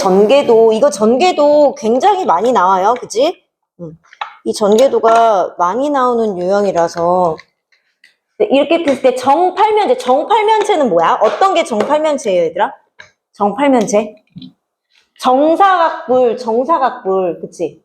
전개도, 이거 전개도 굉장히 많이 나와요. 그치? 이 전개도가 많이 나오는 유형이라서. 이렇게 됐을 때 정팔면체. 정팔면체는 뭐야? 어떤 게 정팔면체예요, 얘들아? 정팔면체. 정사각불, 정사각불. 그치?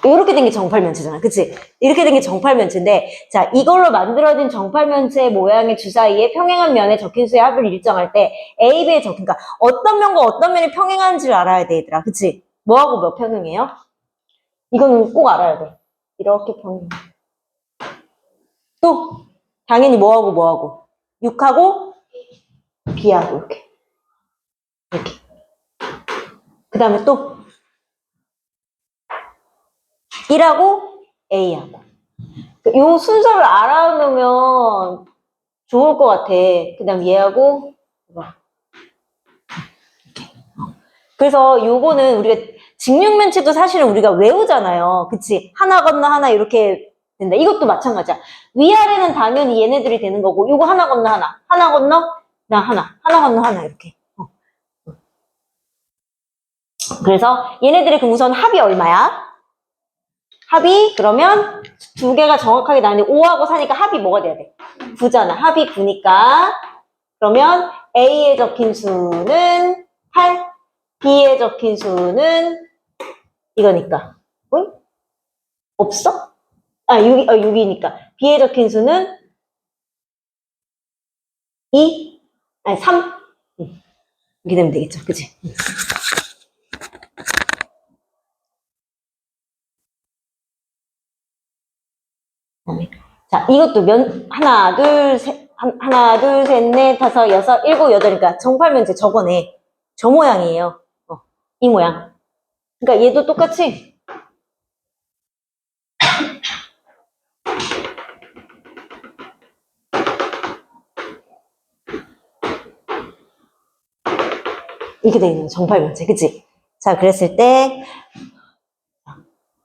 이렇게 된 게 정팔면체잖아. 그치? 이렇게 된 게 정팔면체인데, 자, 이걸로 만들어진 정팔면체 모양의 주사위에 평행한 면에 적힌 수의 합을 일정할 때 A, B에 적힌, 그러니까 어떤 면과 어떤 면이 평행한지를 알아야 돼, 얘들아. 그치? 뭐하고 뭐 평행해요? 이거는 꼭 알아야 돼. 이렇게 평행. 또, 당연히 뭐하고 뭐하고. 6하고 B하고, 이렇게. 이렇게. 그 다음에 또, 1하고 A하고. 요 순서를 알아놓으면 좋을 것 같아. 그 다음 얘하고, 그래서 요거는 우리가 직육면체도 사실은 우리가 외우잖아요. 그치? 하나 건너 하나 이렇게 된다. 이것도 마찬가지야. 위아래는 당연히 얘네들이 되는 거고, 요거 하나 건너 하나, 하나 건너 나 하나, 하나 건너 하나 이렇게. 그래서 얘네들의 그 우선 합이 얼마야? 합이 그러면 두 개가 정확하게 나는데 5하고 4니까 합이 뭐가 돼야 돼? 9잖아. 합이 9니까 그러면 A에 적힌 수는 8, B에 적힌 수는 이거니까. 응? 없어? 아, 6이니까. B에 적힌 수는 2? 아니, 3? 이렇게 되면 되겠죠. 그치? 자, 이것도 하나, 둘, 셋, 하나, 둘, 셋, 넷, 다섯, 여섯, 일곱, 여덟이니까 정팔면체 저거네. 저 모양이에요. 이 모양. 그러니까 얘도 똑같이 이렇게 돼 있는 정팔면체, 그치? 자, 그랬을 때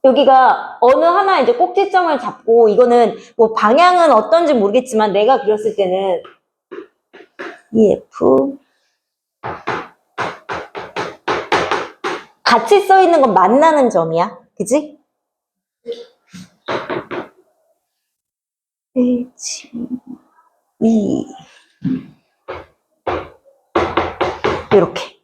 여기가 어느 하나 이제 꼭지점을 잡고 이거는 뭐 방향은 어떤지 모르겠지만 내가 그렸을 때는 EF 같이 써 있는 건 만나는 점이야, 그치? H, E 이렇게.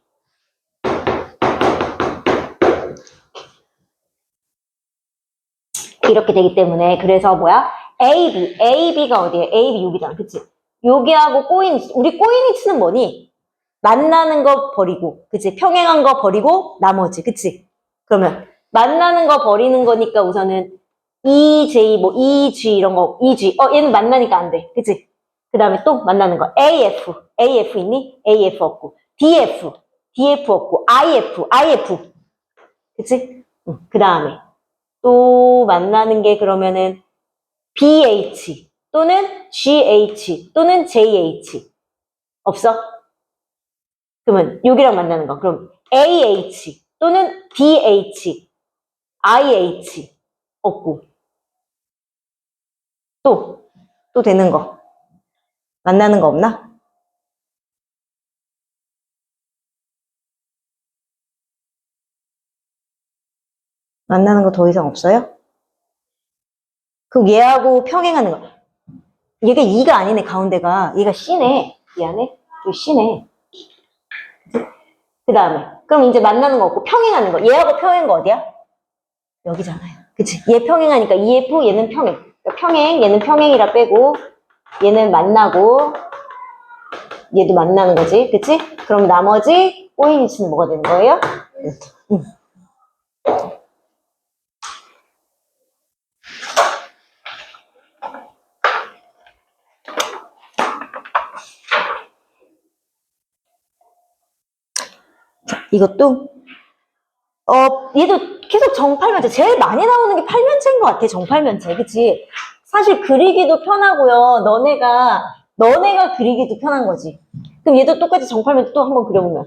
이렇게 되기 때문에 그래서 뭐야? AB가 어디에? AB 여기잖아, 그치? 여기하고 꼬인, 우리 꼬인이치는 뭐니? 만나는 거 버리고, 그치? 평행한 거 버리고 나머지, 그치? 그러면 만나는 거 버리는 거니까 우선은 EJ, 뭐 EG 이런 거, EG, 얘는 만나니까 안 돼, 그치? 그 다음에 또 만나는 거 AF 있니? AF 없고, DF 없고, IF, 그치? 그 다음에 또 만나는 게 그러면은 BH 또는 GH 또는 JH 없어? 그러면 여기랑 만나는 거 그럼 AH 또는 DH, IH 없고 또 되는 거 만나는 거 없나? 만나는 거 더 이상 없어요? 그럼 얘하고 평행하는 거 얘가 2가 아니네 가운데가 얘가 C네 미안해 여기 C네 그 다음에 그럼 이제 만나는 거 없고 평행하는 거 얘하고 평행한 거 어디야? 여기잖아요 그치? 얘 평행하니까 EF 얘는 평행 그러니까 평행 얘는 평행이라 빼고 얘는 만나고 얘도 만나는 거지 그치? 그럼 나머지 꼬인 위치는 뭐가 되는 거예요? 이것도 얘도 계속 정팔면체 제일 많이 나오는 게 팔면체인 것 같아 정팔면체 그치? 사실 그리기도 편하고요 너네가 그리기도 편한 거지 그럼 얘도 똑같이 정팔면체 또 한번 그려보면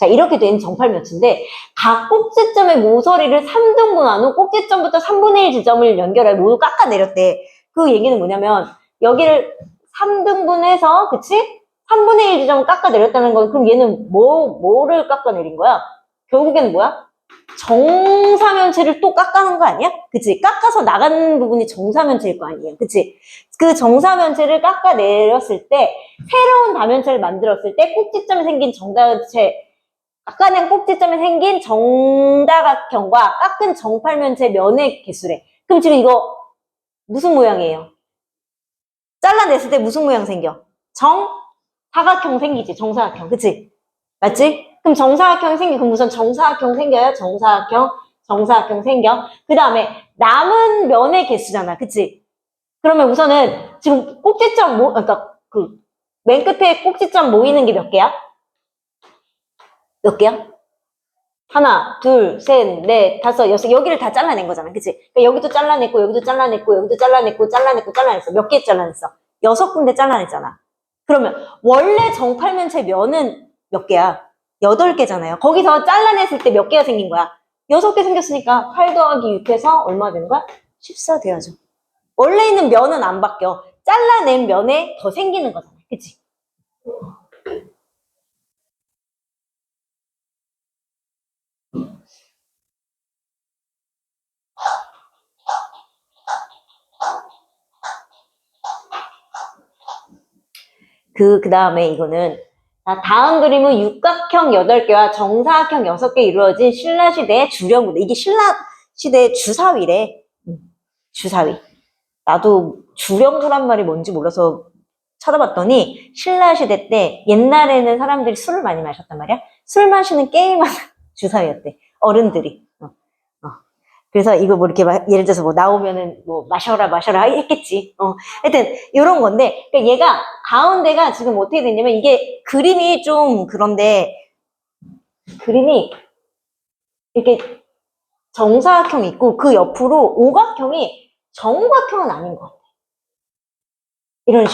자, 이렇게 된 정팔면체인데 각 꼭지점의 모서리를 3등분한 후 꼭지점부터 3분의 1 지점을 연결해 모두 깎아내렸대. 그 얘기는 뭐냐면 여기를 3등분해서 그치? 3분의 1 지점을 깎아내렸다는 건 그럼 얘는 뭐를 깎아내린 거야? 결국에는 뭐야? 정사면체를 또 깎아놓은 거 아니야? 그치? 깎아서 나가는 부분이 정사면체일 거 아니에요. 그치? 그 정사면체를 깎아내렸을 때 새로운 다면체를 만들었을 때 꼭지점에 생긴 정다면체 깎아낸 꼭지점에 생긴 정다각형과 깎은 정팔면체 면의 개수래. 그럼 지금 이거 무슨 모양이에요? 잘라냈을 때 무슨 모양 생겨? 정사각형 생기지. 정사각형. 그치? 맞지? 그럼 정사각형이 생겨. 그럼 우선 정사각형 생겨요. 정사각형 생겨. 그 다음에 남은 면의 개수잖아. 그치? 그러면 우선은 지금 꼭지점 그러니까 그 맨 끝에 꼭지점 모이는 게 몇 개야? 몇 개야? 하나, 둘, 셋, 넷, 다섯, 여섯. 여기를 다 잘라낸 거잖아. 그치? 그러니까 여기도 잘라냈고, 여기도 잘라냈고, 여기도 잘라냈고, 잘라냈어. 몇 개 잘라냈어? 6군데 잘라냈잖아. 그러면 원래 정팔면체 면은 몇 개야? 8개잖아요. 거기서 잘라냈을 때 몇 개가 생긴 거야? 6개 생겼으니까 8 더하기 6해서 얼마 되는 거야? 14 돼야죠. 원래 있는 면은 안 바뀌어. 잘라낸 면에 더 생기는 거잖아. 그치? 그 다음에 이거는 다음 그림은 육각형 8개와 정사각형 6개 이루어진 신라시대의 주령부대. 이게 신라시대의 주사위래. 주사위. 나도 주령부란 말이 뭔지 몰라서 찾아봤더니 신라시대 때 옛날에는 사람들이 술을 많이 마셨단 말이야. 술 마시는 게임하는 주사위였대. 어른들이. 그래서 이거 뭐 이렇게 예를 들어서 뭐 나오면은 뭐 마셔라 했겠지. 하여튼 이런 건데 그러니까 얘가 가운데가 지금 어떻게 됐냐면 이게 그림이 좀 그런데 그림이 이렇게 정사각형이 있고 그 옆으로 오각형이 정각형은 아닌 것 같아. 이런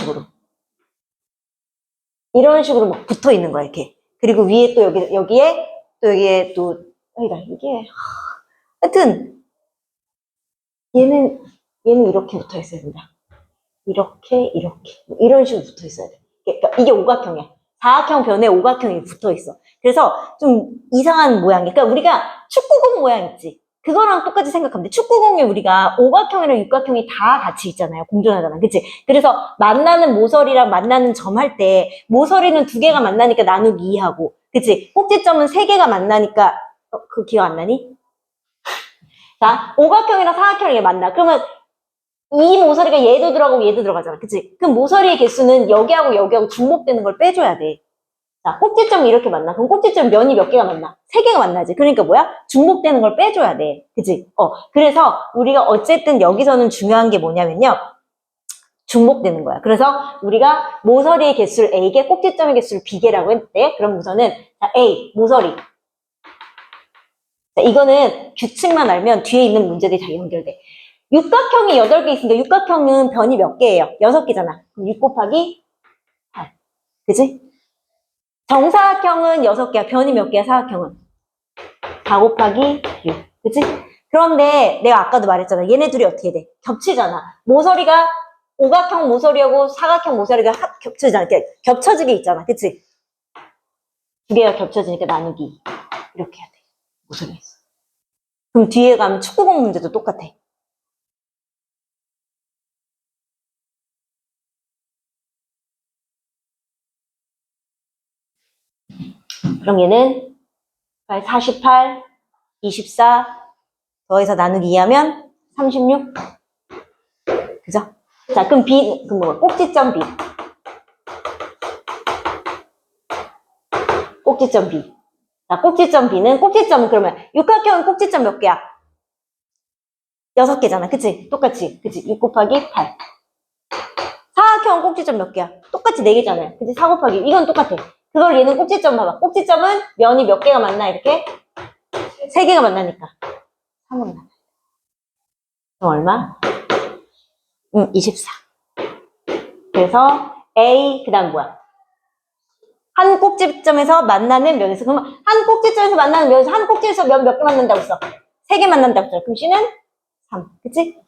식으로 막 붙어 있는 거야 이렇게. 그리고 위에 또 여기에 또 이게 하여튼 얘는 이렇게 붙어 있어야 된다. 이렇게 이런 식으로 붙어 있어야 돼. 그러니까 이게 오각형이야. 사각형 변에 오각형이 붙어 있어. 그래서 좀 이상한 모양이. 그러니까 우리가 축구공 모양 있지. 그거랑 똑같이 생각하면 돼. 축구공에 우리가 오각형이랑 육각형이 다 같이 있잖아요. 공존하잖아. 그치? 그래서 만나는 모서리랑 만나는 점 할 때 모서리는 2개가 만나니까 나누기 2하고 그치? 꼭지점은 3개가 만나니까 그 기억 안 나니? 자, 오각형이랑 사각형이 만나. 그러면 이 모서리가 얘도 들어가고 얘도 들어가잖아. 그치? 그럼 모서리의 개수는 여기하고 중복되는 걸 빼줘야 돼. 자, 꼭지점이 이렇게 만나. 그럼 꼭지점 면이 몇 개가 만나? 3개가 만나지. 그러니까 뭐야? 중복되는 걸 빼줘야 돼. 그치? 그래서 우리가 어쨌든 여기서는 중요한 게 뭐냐면요. 중복되는 거야. 그래서 우리가 모서리의 개수를 A개, 꼭지점의 개수를 B개라고 했대. 그럼 우선은 자, A, 모서리. 자, 이거는 규칙만 알면 뒤에 있는 문제들이 다 연결돼. 육각형이 8개 있으니까 육각형은 변이 몇 개예요? 6개잖아. 그럼 6 곱하기 8. 그지? 정사각형은 6개야. 변이 몇 개야? 사각형은? 4 곱하기 6. 그치? 그런데 내가 아까도 말했잖아. 얘네 둘이 어떻게 돼? 겹치잖아. 모서리가 오각형 모서리하고 사각형 모서리가 겹쳐지잖아. 이렇게 겹쳐지게 있잖아. 그치? 2개가 겹쳐지니까 나누기. 이렇게 해야 돼. 모서리가 있어. 그럼 뒤에 가면 축구공 문제도 똑같아. 그럼 얘는 48, 24 더해서 나누기 2하면 36. 그죠? 자, 그럼 B, 그럼 뭐야? 꼭지점 B. 꼭지점 B. 자, 꼭지점 B는, 꼭지점은 그러면, 육각형은 꼭지점 몇 개야? 6개잖아. 그치? 똑같이. 그치? 6 곱하기 8. 사각형은 꼭지점 몇 개야? 똑같이 4개잖아요. 그치? 4 곱하기. 이건 똑같아. 그걸 얘는 꼭지점 봐봐. 꼭지점은 면이 몇 개가 만나? 이렇게? 3개가 만나니까. 3으로 만나. 그럼 얼마? 24. 그래서 A, 그 다음 뭐야? 한 꼭지점에서 만나는 면에서. 그러면 한 꼭지점에서 만나는 면에서 한 꼭지에서 몇 개 만난다고 했어? 3개 만난다고 했어. 그럼 C는 3. 그치?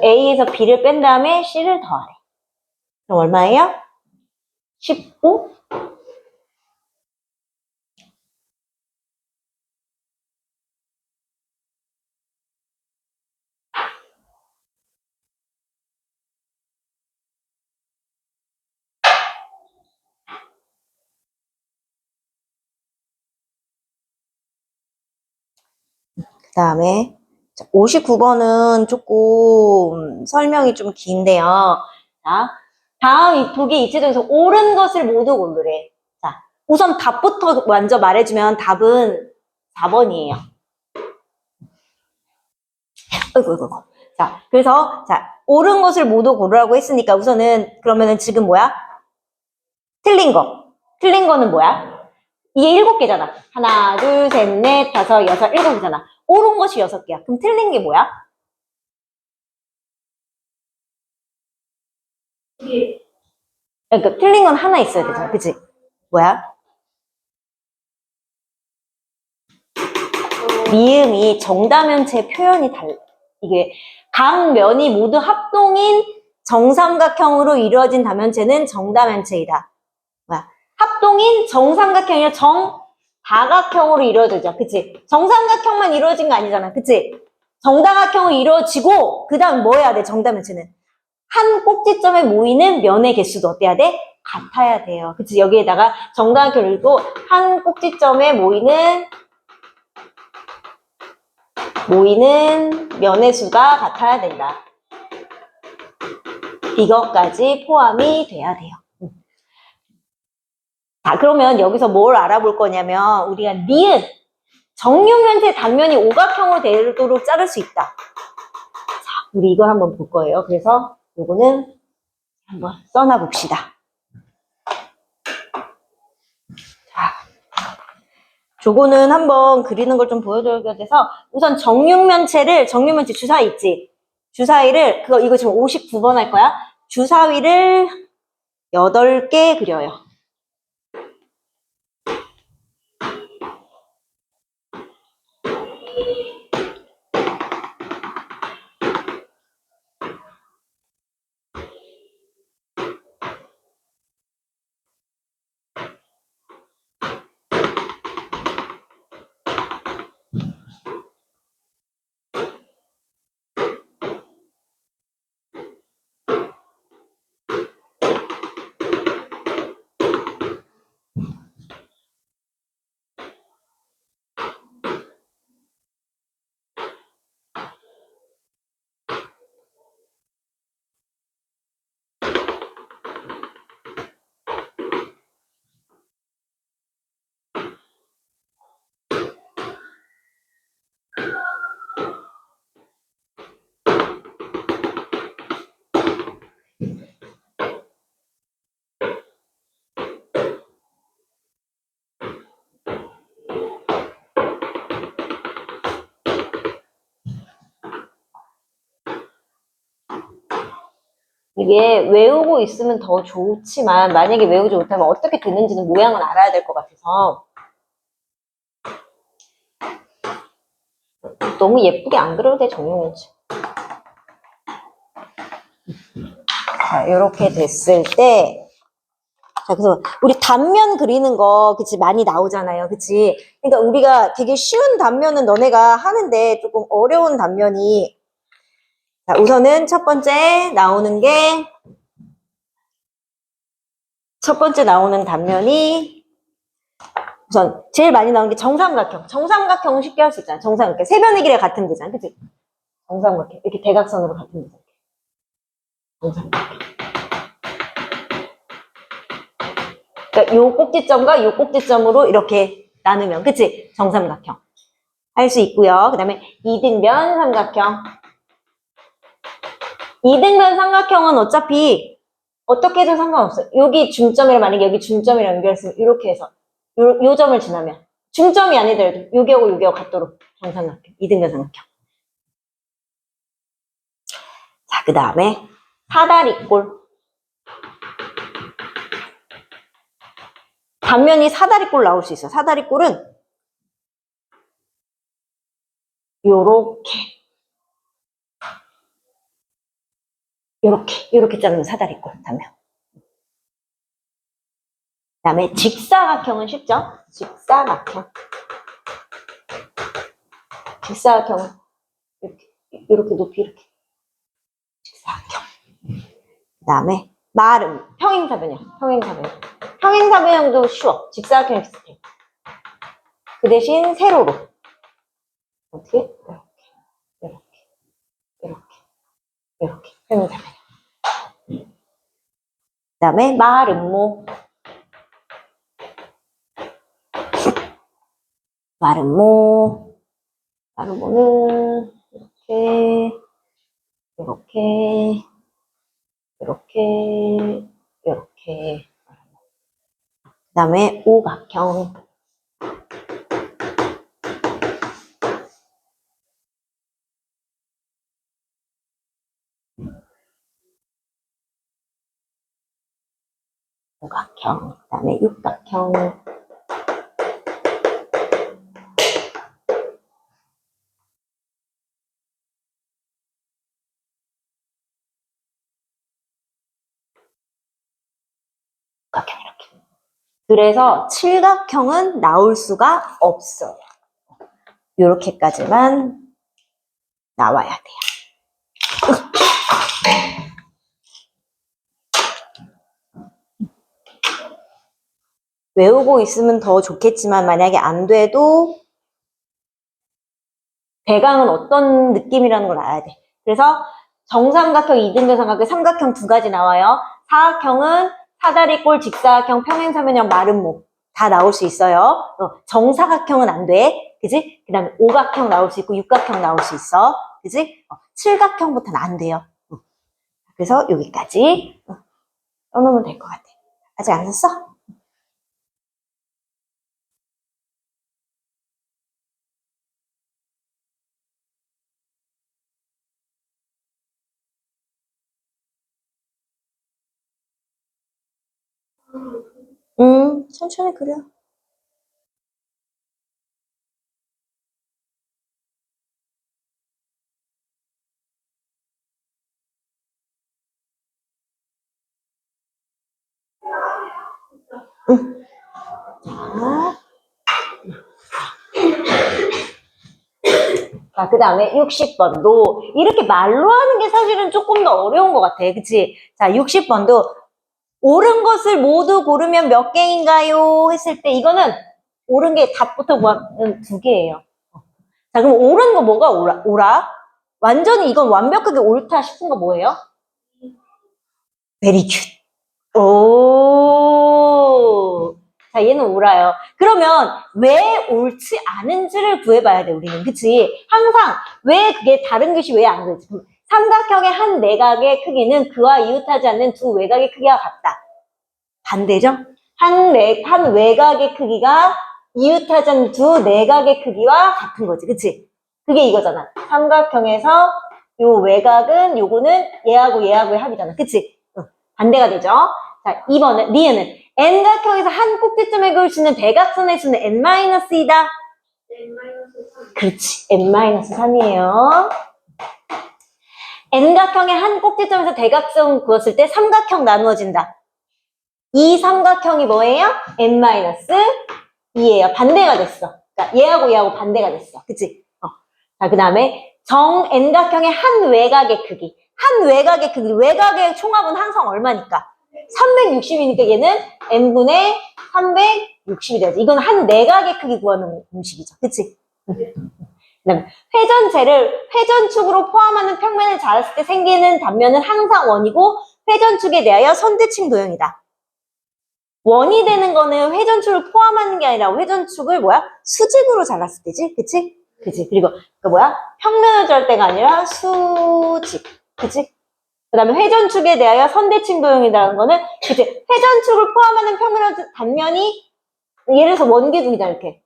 A에서 B를 뺀 다음에 C를 더하래. 그럼 얼마예요? 15? 그 다음에 59번은 조금 설명이 좀 긴데요. 자, 다음 두 개 이체 중에서 옳은 것을 모두 고르래. 자, 우선 답부터 먼저 말해주면 답은 4번이에요. 아이고. 자, 그래서 자, 옳은 것을 모두 고르라고 했으니까 우선은 그러면은 지금 뭐야? 틀린 거. 틀린 거는 뭐야? 이게 7개잖아. 하나, 둘, 셋, 넷, 다섯, 여섯, 7개잖아. 옳은 것이 6개야. 그럼 틀린 게 뭐야? 그러니까 틀린 건 하나 있어야 되잖아. 그치? 뭐야? 미음이 정다면체 표현이 이게 각 면이 모두 합동인 정삼각형으로 이루어진 다면체는 정다면체이다. 뭐야? 합동인 정삼각형이라 정다각형으로 이루어지죠. 그치? 정삼각형만 이루어진 거 아니잖아. 그치? 정다각형으로 이루어지고 그 다음 뭐 해야 돼? 정다면체는 한 꼭지점에 모이는 면의 개수도 어때야 돼? 같아야 돼요. 그치? 여기에다가 정다각형을 읽고 한 꼭지점에 모이는 면의 수가 같아야 된다. 이것까지 포함이 돼야 돼요. 자, 그러면 여기서 뭘 알아볼 거냐면 우리가 니은 정육면체 단면이 오각형으로 되도록 자를 수 있다. 자, 우리 이걸 한번 볼 거예요. 그래서 요거는 한번 써놔 봅시다. 자, 요거는 한번 그리는 걸 좀 보여줘야 돼서 우선 정육면체 주사위 있지? 주사위를 이거 지금 59번 할 거야. 주사위를 8개 그려요. 이게 외우고 있으면 더 좋지만 만약에 외우지 못하면 어떻게 되는지는 모양을 알아야 될 것 같아서 너무 예쁘게 안 그려도 돼, 정용현씨. 자, 이렇게 됐을 때 자, 그래서 우리 단면 그리는 거 그치 많이 나오잖아요. 그치? 그러니까 우리가 되게 쉬운 단면은 너네가 하는데 조금 어려운 단면이 자, 우선은 첫 번째 나오는 단면이 우선 제일 많이 나오는 게 정삼각형. 정삼각형은 쉽게 할 수 있잖아. 정삼각형. 세변의 길이 같은 데잖아. 그치? 정삼각형. 이렇게 대각선으로 같은 데잖아. 정삼각형. 그러니까 요 꼭지점과 요 꼭지점으로 이렇게 나누면 그치? 정삼각형. 할 수 있고요. 그 다음에 이등변 삼각형. 이등변 삼각형은 어차피 어떻게 해도 상관없어요. 여기 중점이라 만약에 여기 중점이랑 연결했으면 이렇게 해서 요 점을 지나면 중점이 아니더라도 여기하고 여기하고 같도록 정삼각형, 이등변 삼각형. 자, 그 다음에 사다리꼴. 단면이 사다리꼴 나올 수 있어. 사다리꼴은 요렇게 자르는 사다리꼴 단면. 그 다음에 직사각형은 쉽죠? 직사각형은 이렇게 높이 이렇게. 직사각형. 그 다음에 말은 평행사변형. 평행사변형도 쉬워. 직사각형이 비슷해. 그 대신 세로로. 어떻게? 이렇게. 평행사변형. 그 다음에 말음모. 말음모는 이렇게. 그 다음에 오각형. 그 다음에 육각형. 이렇게. 그래서 칠각형은 나올 수가 없어요. 이렇게까지만 나와야 돼요. 외우고 있으면 더 좋겠지만 만약에 안 돼도 배강은 어떤 느낌이라는 걸 알아야 돼. 그래서 정삼각형, 이등변삼각형, 삼각형 두 가지 나와요. 사각형은 사다리꼴, 직사각형, 평행사변형, 마름모 다 나올 수 있어요. 정사각형은 안 돼. 그지? 그 다음에 오각형 나올 수 있고 육각형 나올 수 있어. 그지? 칠각형부터는 안 돼요. 그래서 여기까지 써놓으면 될 것 같아. 아직 안 썼어? 천천히 그려. 자, 그 다음에 60번도 이렇게 말로 하는 게 사실은 조금 더 어려운 것 같아. 그치? 자, 60번도 옳은 것을 모두 고르면 몇 개인가요? 했을 때 이거는 옳은 게 답부터 두 개예요. 자, 그럼 옳은 거 뭐가 옳아? 완전히 이건 완벽하게 옳다 싶은 거 뭐예요? Very good. 오. 자, 얘는 옳아요. 그러면 왜 옳지 않은지를 구해봐야 돼, 우리는. 그치? 항상 왜 그게 다른 것이 왜 안 그러지? 삼각형의 한 내각의 크기는 그와 이웃하지 않는 두 외곽의 크기와 같다. 반대죠? 한 외곽의 크기가 이웃하지 않는 두 내각의 크기와 같은 거지. 그치? 그게 이거잖아. 삼각형에서 요 외곽은 요거는 얘하고의 합이잖아. 그치? 반대가 되죠? 자, 2번은, 리은은 n각형에서 한 꼭지점에 그을 수 있는 대각선의 수는 n-이다. 그렇지. n-3이에요. n각형의 한 꼭지점에서 대각선 그었을 때 삼각형 나누어진다. 이 삼각형이 뭐예요? n-2예요. 반대가 됐어. 그러니까 얘하고 반대가 됐어. 그치? 자, 그 다음에 정 n각형의 한 외곽의 크기. 한 외곽의 크기. 외곽의 총합은 항상 얼마니까? 360이니까 얘는 n분의 360이 되지. 이건 한 내각의 크기 구하는 공식이죠. 그치? 그다음에 회전축으로 포함하는 평면을 자랐을 때 생기는 단면은 항상 원이고 회전축에 대하여 선대칭 도형이다. 원이 되는 거는 회전축을 포함하는 게 아니라 회전축을 수직으로 잘랐을 때지? 그치? 그리고 평면을 잘 때가 아니라 수직. 그치? 그 다음에 회전축에 대하여 선대칭 도형이라는 거는 그치? 회전축을 포함하는 평면의 단면이 예를 들어서 원기둥이다 이렇게.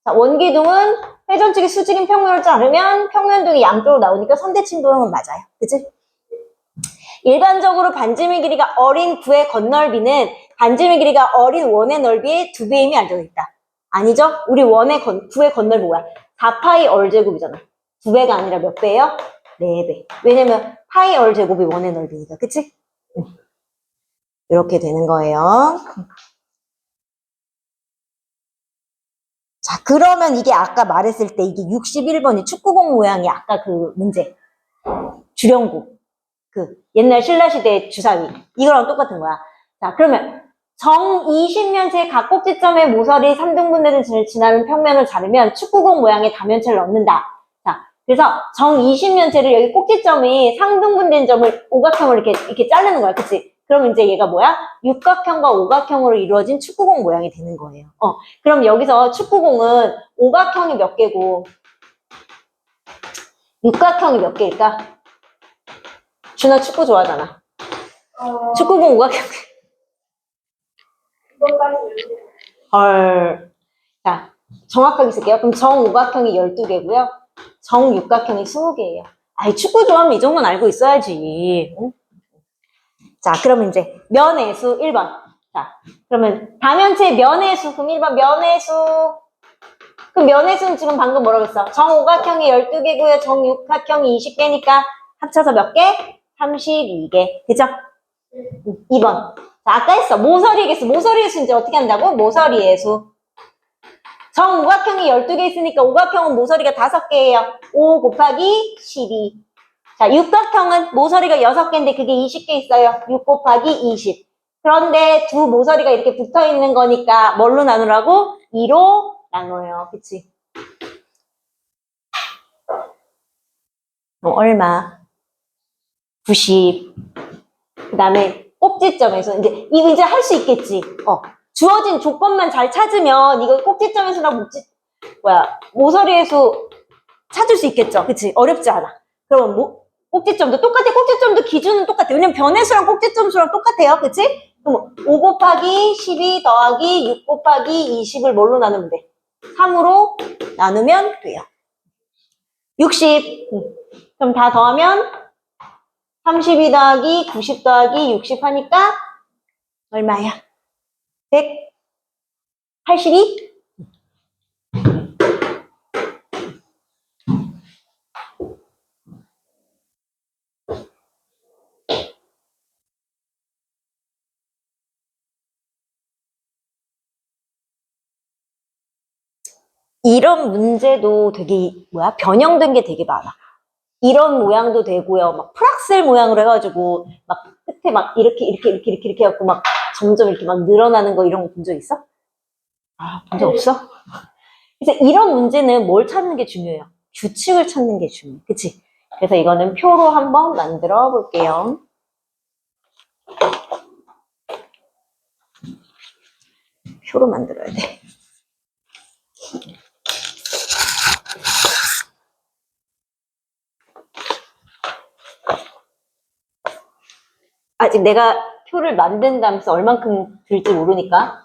자, 원기둥은 회전축이 수직인 평면을 자르면 평면둥이 양쪽으로 나오니까 선대칭 도형은 맞아요. 그치? 일반적으로 반지름 길이가 어린 구의 건널비는 반지름의 길이가 어린 원의 넓이의 2배임이 안 적혀있다. 아니죠? 우리 구의 건널비 뭐야? 4파이 얼제곱이잖아. 2배가 아니라 몇 배예요? 4배. 왜냐면 파이 얼제곱이 원의 넓이니까. 그치? 이렇게 되는 거예요. 자, 그러면 이게 아까 말했을 때 이게 61번이 축구공 모양이 아까 그 문제. 주령구. 그 옛날 신라시대 주사위. 이거랑 똑같은 거야. 자, 그러면 정 20면체의 각 꼭지점의 모서리 3등분되는 지나는 평면을 자르면 축구공 모양의 다면체를 얻는다. 자, 그래서 정 20면체를 여기 꼭지점이 상등분된 점을 오각형으로 이렇게 자르는 거야. 그치? 그럼 이제 얘가 뭐야? 육각형과 오각형으로 이루어진 축구공 모양이 되는 거예요. 그럼 여기서 축구공은 오각형이 몇 개고 육각형이 몇 개일까? 준아 축구 좋아하잖아. 축구공 오각형. 헐. 자, 정확하게 쓸게요. 그럼 정오각형이 12개고요. 정육각형이 20개예요. 아이, 축구 좋아하면 이 정도는 알고 있어야지. 응? 자, 그러면 이제 면의 수 1번. 자, 그러면 다면체 면의 수. 그럼 1번 면의 수. 그럼 면의 수는 지금 방금 뭐라고 했어? 정오각형이 12개고요. 정육각형이 20개니까 합쳐서 몇 개? 32개. 그죠? 2번. 자, 아까 했어. 모서리의 수. 모서리의 수 이제 어떻게 한다고? 모서리의 수. 정오각형이 12개 있으니까 오각형은 모서리가 5개예요. 5 곱하기 12. 자, 육각형은 모서리가 6개인데 그게 20개 있어요. 6 곱하기 20. 그런데 두 모서리가 이렇게 붙어 있는 거니까 뭘로 나누라고? 2로 나눠요. 그치? 얼마? 90. 그 다음에 꼭지점에서 이거 이제 할 수 있겠지. 주어진 조건만 잘 찾으면 이거 꼭지점에서랑 모서리의 수 찾을 수 있겠죠. 그치? 어렵지 않아. 그러면 꼭지점도 똑같아. 꼭지점도 기준은 똑같아. 왜냐면 변의 수랑 꼭지점 수랑 똑같아요. 그치? 그럼 5 곱하기 12 더하기 6 곱하기 20을 뭘로 나누면 돼? 3으로 나누면 돼요. 60. 그럼 다 더하면 32 더하기 90 더하기 60 하니까 얼마야? 182? 이런 문제도 되게 변형된 게 되게 많아. 이런 모양도 되고요. 막 프락셀 모양으로 해가지고 막 끝에 막 이렇게 해갖고 막 점점 이렇게 막 늘어나는 거 이런 거 본 적 있어? 본 적 없어? 그래서 이런 문제는 뭘 찾는 게 중요해요? 규칙을 찾는 게 중요해. 그치? 그래서 이거는 표로 한번 만들어 볼게요. 표로 만들어야 돼. 아직 내가 표를 만든다면서 얼만큼 들지 모르니까.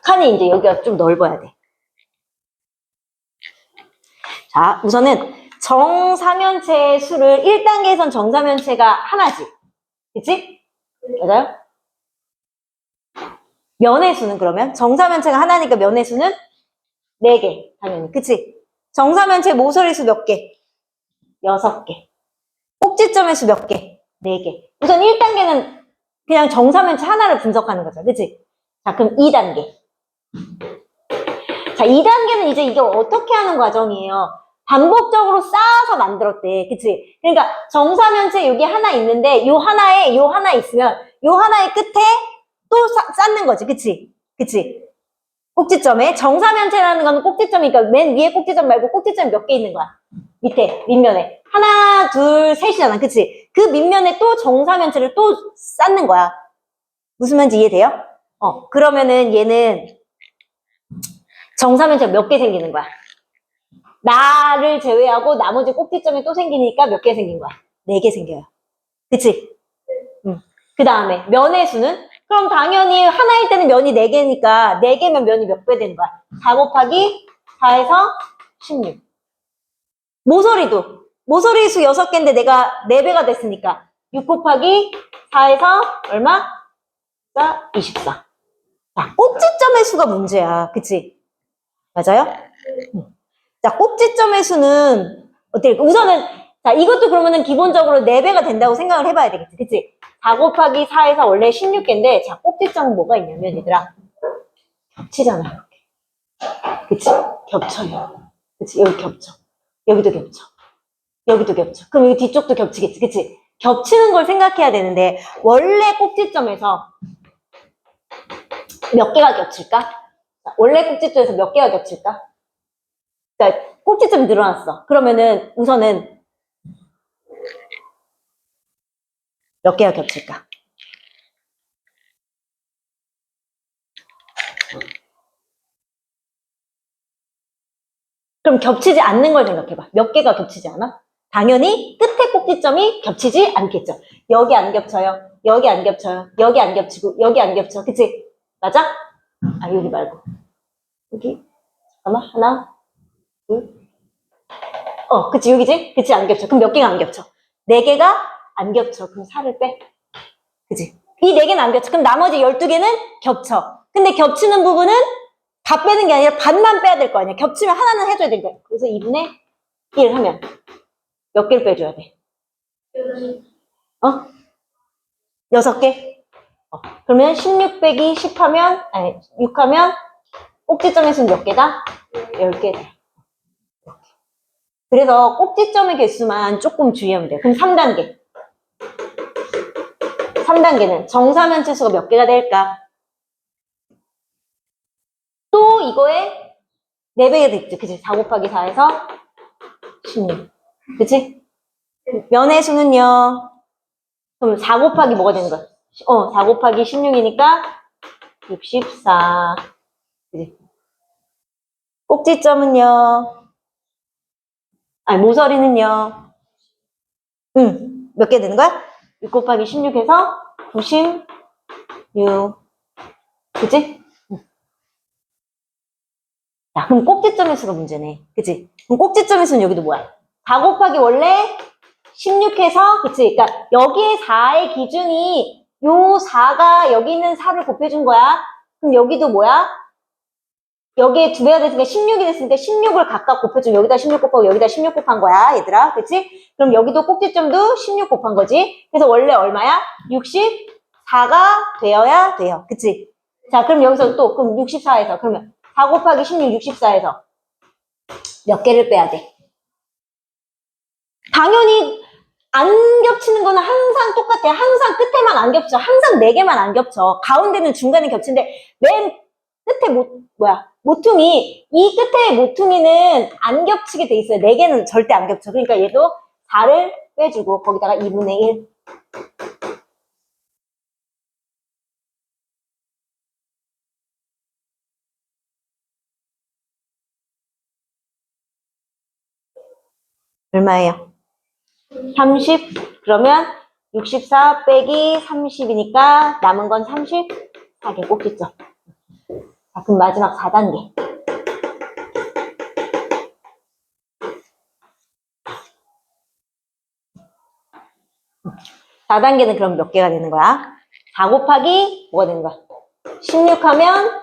칸이 이제 여기가 좀 넓어야 돼. 자, 우선은 정사면체의 수를 1단계에선 정사면체가 하나지. 그치? 맞아요? 면의 수는 그러면? 정사면체가 하나니까 면의 수는 4개. 당연히. 그치? 정사면체 모서리 수 몇 개? 6개. 꼭지점의 수 몇 개? 4개. 우선 1단계는 그냥 정사면체 하나를 분석하는 거죠. 그치? 자, 그럼 2단계. 자, 2단계는 이제 이게 어떻게 하는 과정이에요? 반복적으로 쌓아서 만들었대. 그치? 그러니까 정사면체 여기 하나 있는데 요 하나에 요 하나 있으면 요 하나의 끝에 또 쌓는 거지. 그치? 그치? 꼭지점에 정사면체라는 건 꼭지점이니까 맨 위에 꼭지점 말고 꼭지점이 몇 개 있는 거야. 밑에 밑면에 하나 둘 셋이잖아. 그치? 그 밑면에 또 정사면체를 또 쌓는 거야. 무슨 말인지 이해돼요? 그러면은 얘는 정사면체가 몇 개 생기는 거야. 나를 제외하고 나머지 꼭지점이 또 생기니까 몇 개 생긴 거야. 4개 생겨요. 그치? 그 다음에 면의 수는? 그럼 당연히 하나일 때는 면이 4개니까 4개면 면이 몇 배 되는 거야? 4 곱하기 4에서 16. 모서리도 모서리 수 6개인데 내가 4배가 됐으니까 6 곱하기 4에서 얼마? 24. 자, 꼭지점의 수가 문제야. 그치? 맞아요? 자, 꼭지점의 수는 어떻게 우선은 자, 이것도 그러면은 기본적으로 4배가 된다고 생각을 해봐야 되겠지. 그치? 4 곱하기 4에서 원래 16개인데, 자, 꼭지점은 뭐가 있냐면, 얘들아. 겹치잖아. 그치? 겹쳐요. 그치? 여기 겹쳐. 여기도 겹쳐. 여기도 겹쳐. 그럼 여기 뒤쪽도 겹치겠지. 그치? 겹치는 걸 생각해야 되는데, 원래 꼭지점에서 몇 개가 겹칠까? 자, 원래 꼭지점에서 몇 개가 겹칠까? 그러니까 꼭지점이 늘어났어. 그러면은 우선은 몇 개가 겹칠까? 그럼 겹치지 않는 걸 생각해봐. 몇 개가 겹치지 않아? 당연히 끝에 꼭지점이 겹치지 않겠죠. 여기 안 겹쳐요. 여기 안 겹쳐요. 여기 안 겹치고 여기 안 겹쳐. 그치? 맞아? 아, 여기 말고. 여기. 잠깐만. 하나, 둘. 그치. 여기지? 그치? 안 겹쳐. 그럼 몇 개가 안 겹쳐? 4개가 안 겹쳐. 그럼 4를 빼. 그치? 이 4개는 안 겹쳐. 그럼 나머지 12개는 겹쳐. 근데 겹치는 부분은 다 빼는 게 아니라 반만 빼야 될 거 아니야. 겹치면 하나는 해줘야 되니까. 그래서 2분의 1 하면 몇 개를 빼줘야 돼? 6개? 그러면 16 빼기 10 하면, 아니, 6 하면 꼭지점의 수는 몇 개다? 10개다. 그래서 꼭지점의 개수만 조금 주의하면 돼요. 그럼 3단계. 3단계는 정사면체 수가 몇 개가 될까? 또 이거에 4배가 됐지. 그치? 4 곱하기 4에서 16. 그치? 면의 수는요. 그럼 4 곱하기 뭐가 되는 거야? 4 곱하기 16이니까 64. 그치? 꼭지점은요. 아니, 모서리는요. 몇 개 되는 거야? 6 곱하기 16해서 96. 그치? 자, 그럼 꼭지점의 수가 문제네. 그치? 그럼 꼭지점의 수는 여기도 뭐야? 4 곱하기 원래 16해서, 그치? 그러니까 여기에 4의 기준이 요 4가 여기 있는 4를 곱해준 거야. 그럼 여기도 뭐야? 여기에 2배가 됐으니까 16이 됐으니까 16을 각각 곱해주면 여기다 16 곱하고 여기다 16 곱한 거야, 얘들아. 그치? 그럼 여기도 꼭지점도 16 곱한 거지. 그래서 원래 얼마야? 64가 되어야 돼요. 그치? 자, 그럼 여기서 또, 그럼 64에서, 그러면 4 곱하기 16, 64에서 몇 개를 빼야 돼? 당연히 안 겹치는 거는 항상 똑같아. 항상 끝에만 안 겹쳐. 항상 4개만 안 겹쳐. 가운데는 중간에 겹치는데 맨 끝에 모퉁이, 이 끝에 모퉁이는 안 겹치게 돼 있어요. 4개는 절대 안 겹쳐. 그러니까 얘도 4를 빼주고 거기다가 2분의 1. 얼마예요? 30. 그러면 64 빼기 30이니까 남은 건 34개 꼭지점. 자, 그럼 마지막 4단계. 4단계는 그럼 몇 개가 되는 거야? 4 곱하기 뭐가 되는 거야? 16 하면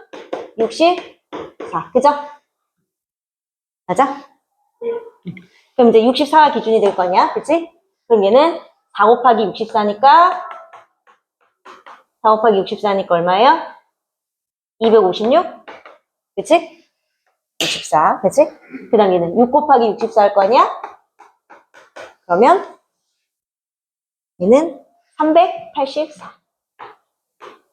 64. 그죠? 맞아? 그럼 이제 64가 기준이 될 거냐? 그치? 그럼 얘는 4 곱하기 64니까 4 곱하기 64니까 얼마예요? 256? 그치? 64. 그치? 그 다음 얘는 6 곱하기 64 할 거 아니야? 그러면 얘는 384.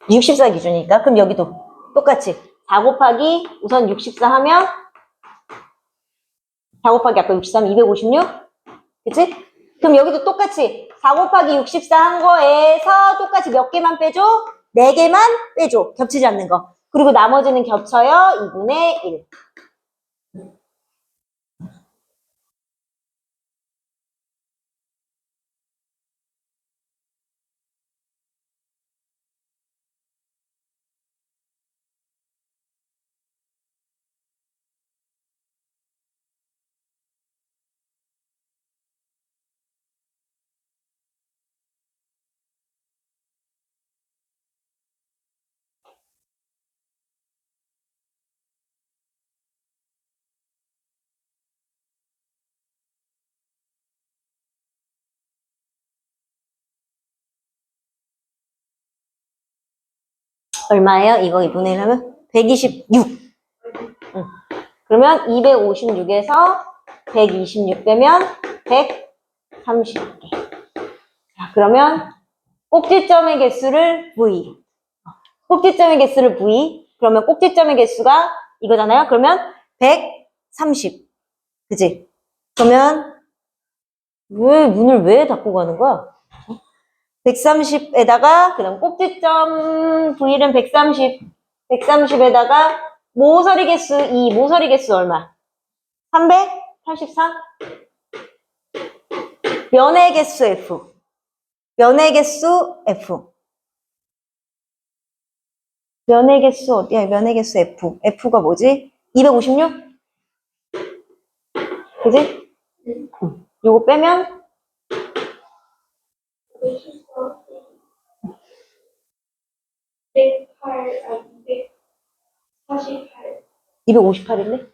64 기준이니까. 그럼 여기도 똑같이 4 곱하기 우선 64 하면 4 곱하기 아까 63, 256? 그치? 그럼 여기도 똑같이 4 곱하기 64 한 거에서 똑같이 몇 개만 빼줘? 4개만 빼줘. 겹치지 않는 거. 그리고 나머지는 겹쳐요. 2분의 1. 얼마예요? 이거 2분의 1 하면? 126. 응. 그러면 256에서 126 빼면 130개. 자, 그러면 꼭지점의 개수를 V. 꼭지점의 개수를 V. 그러면 꼭지점의 개수가 이거잖아요. 그러면 130. 그치? 그러면 왜 문을 왜 닫고 가는 거야? 130에다가 그다음 꼭지점 V는 130. 130에다가 모서리 개수 2. 모서리 개수 얼마? 384? 면의 개수 F. 면의 개수 F. 면의 개수 어디야? 면의 개수 F. F가 뭐지? 256? 그지? 요거 빼면 258인데?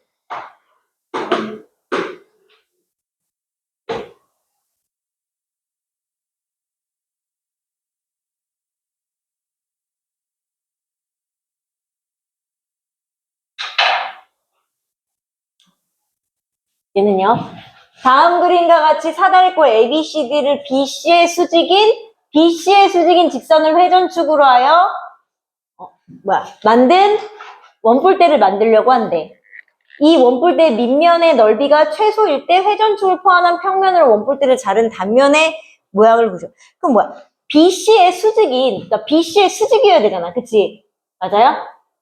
얘는요. 다음 그림과 같이 사다리꼴 ABCD를 BC의 수직인 직선을 회전축으로 하여 만든 원뿔대를 만들려고 한대. 이 원뿔대의 밑면의 넓이가 최소일 때 회전축을 포함한 평면으로 원뿔대를 자른 단면의 모양을 보죠. 그럼 뭐야? BC의 수직인, 그러니까 BC의 수직이어야 되잖아. 그치? 맞아요?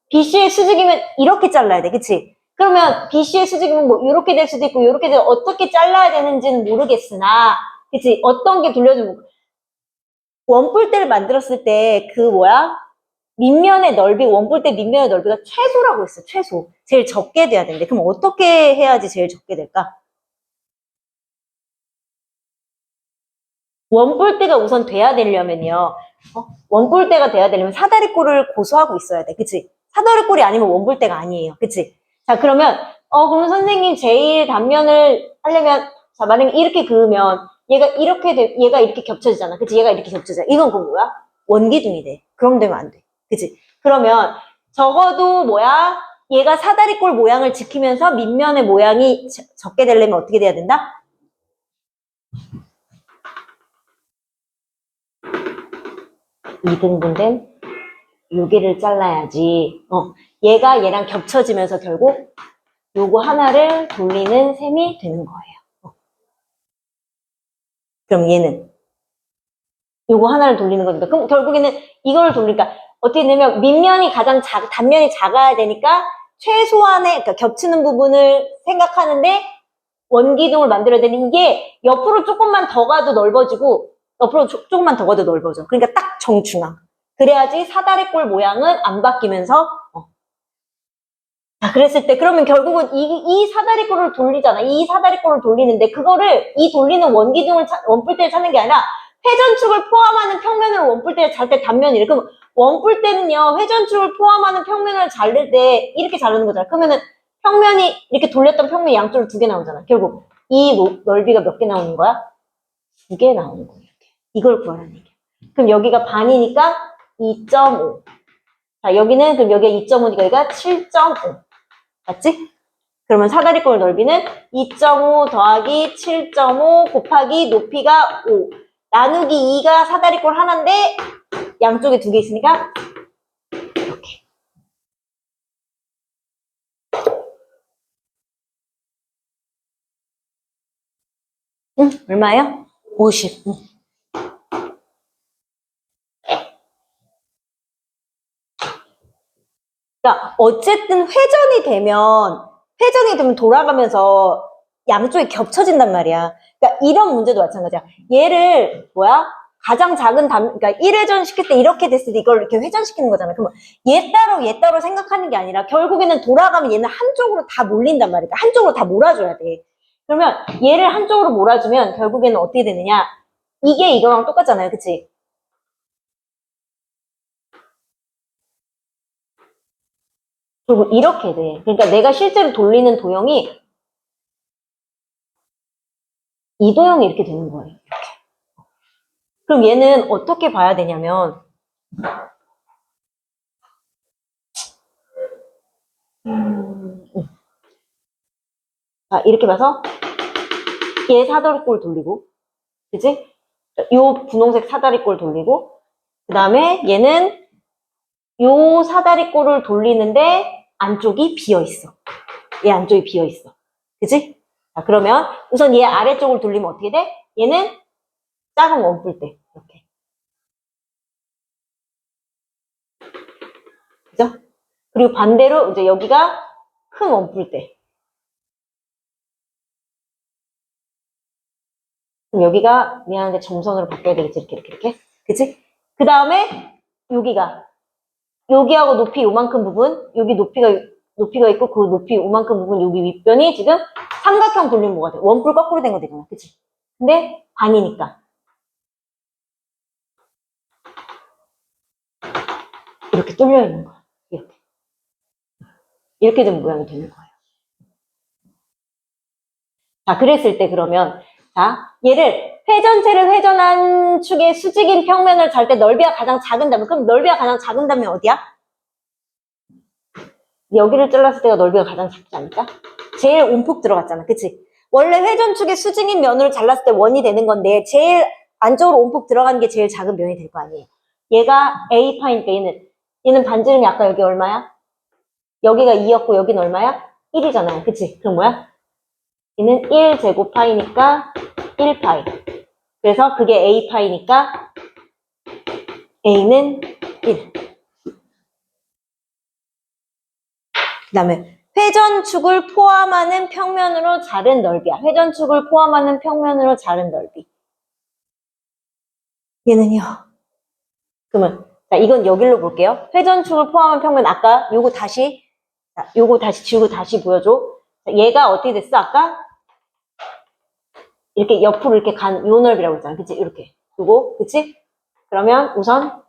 BC의 수직이면 이렇게 잘라야 돼. 그치? 그러면 BC의 수직이면 뭐 이렇게 될 수도 있고 이렇게 될 어떻게 잘라야 되는지는 모르겠으나 그치? 어떤 게 돌려주고 원뿔대를 만들었을 때 그 밑면의 넓이, 원뿔대 밑면의 넓이가 최소라고 했어. 최소. 제일 적게 돼야 되는데 그럼 어떻게 해야지 제일 적게 될까? 원뿔대가 우선 돼야 되려면요. 원뿔대가 돼야 되려면 사다리꼴을 고수하고 있어야 돼. 그치? 사다리꼴이 아니면 원뿔대가 아니에요. 그치? 자, 그러면 그럼 선생님 제일 단면을 하려면 자, 만약에 이렇게 그으면 얘가 이렇게 겹쳐지잖아. 그치? 얘가 이렇게 겹쳐져. 이건 그 뭐야? 원기둥이 돼. 그럼 되면 안 돼. 그치? 그러면 적어도 얘가 사다리꼴 모양을 지키면서 밑면의 모양이 적게 되려면 어떻게 돼야 된다? 이등분된 여기를 잘라야지. 얘가 얘랑 겹쳐지면서 결국 요거 하나를 돌리는 셈이 되는 거예요. 그럼 얘는 요거 하나를 돌리는 거니까 그럼 결국에는 이걸 돌리니까 어떻게 되냐면 밑면이 단면이 작아야 되니까 최소한의 그러니까 겹치는 부분을 생각하는데 원기둥을 만들어야 되는 게 옆으로 조금만 더 가도 넓어지고 옆으로 조금만 더 가도 넓어져. 그러니까 딱 정중앙. 그래야지 사다리꼴 모양은 안 바뀌면서 자, 그랬을 때 그러면 결국은 이 사다리꼴을 돌리잖아. 이 사다리꼴을 돌리는데 그거를 이 돌리는 원뿔대를 찾는 게 아니라 회전축을 포함하는 평면으로 원뿔대를 잘 때 단면이래. 그럼 원뿔대는요. 회전축을 포함하는 평면을 자를 때 이렇게 자르는 거잖아. 그러면은 평면이 이렇게 돌렸던 평면이 양쪽으로 2개 나오잖아. 결국 이 넓이가 몇 개 나오는 거야? 2개 나오는 거야. 이렇게. 이걸 구하라는 얘기야. 그럼 여기가 반이니까 2.5. 자, 여기는 그럼 여기가 2.5니까 여기가 7.5. 맞지? 그러면 사다리꼴 넓이는 2.5 더하기 7.5 곱하기 높이가 5. 나누기 2가 사다리꼴 하나인데 양쪽에 2개 있으니까 응, 얼마예요? 50. 응. 그러니까 어쨌든 회전이 되면 돌아가면서 양쪽이 겹쳐진단 말이야. 그러니까 이런 문제도 마찬가지야. 얘를 가장 작은 그러니까 1회전 시킬 때 이렇게 됐을 때 이걸 이렇게 회전시키는 거잖아. 그러면 얘 따로 생각하는 게 아니라 결국에는 돌아가면 얘는 한쪽으로 다 몰린단 말이야. 그러니까 한쪽으로 다 몰아줘야 돼. 그러면 얘를 한쪽으로 몰아주면 결국에는 어떻게 되느냐? 이게 이거랑 똑같잖아요. 그치? 그리고 이렇게 돼. 그러니까 내가 실제로 돌리는 도형이 이 도형이 이렇게 되는 거예요. 그럼 얘는 어떻게 봐야 되냐면 이렇게 봐서 얘 사다리꼴 돌리고, 그치? 요 분홍색 사다리꼴 돌리고, 그 다음에 얘는 요 사다리꼴을 돌리는데 안쪽이 비어있어. 얘 안쪽이 비어있어. 그치? 자, 그러면 우선 얘 아래쪽을 돌리면 어떻게 돼? 얘는 작은 원뿔대. 이렇게. 그죠? 그리고 반대로 이제 여기가 큰 원뿔대. 그럼 여기가 미안한데 점선으로 바뀌어야 되겠지. 이렇게. 그치? 그 다음에 여기하고 높이 요만큼 부분, 여기 높이가 있고 그 높이 요만큼 부분, 여기 윗변이 지금 삼각형 돌리면 뭐가 돼? 원뿔 거꾸로 된 거 되잖아. 그치? 근데 반이니까. 이렇게 뚫려 있는 거야. 이렇게. 이렇게 된 모양이 되는 거예요. 자, 그랬을 때 그러면, 자, 얘를 회전체를 회전한 축의 수직인 평면을 잘 때 넓이가 가장 작은다면, 그럼 넓이가 가장 작은다면 어디야? 여기를 잘랐을 때가 넓이가 가장 작지 않을까? 제일 움푹 들어갔잖아. 그치? 원래 회전축의 수직인 면으로 잘랐을 때 원이 되는 건데 제일 안쪽으로 움푹 들어가는 게 제일 작은 면이 될 거 아니에요. 얘가 A파이니까 얘는 반지름이 아까 여기 얼마야? 여기가 2였고 여기는 얼마야? 1이잖아요. 그치? 그럼 뭐야? 얘는 1제곱파이니까 1파이. 그래서 그게 A파이니까 A는 1. 그 다음에 회전축을 포함하는 평면으로 자른 넓이야. 회전축을 포함하는 평면으로 자른 넓이. 얘는요. 그러면 자, 이건 여기로 볼게요. 회전축을 포함한 평면 아까 요거 다시 지우고 다시 보여줘. 자, 얘가 어떻게 됐어? 아까 이렇게 옆으로 이렇게 간 요 넓이라고 했잖아. 그치? 이렇게 두고 그치? 그러면 우선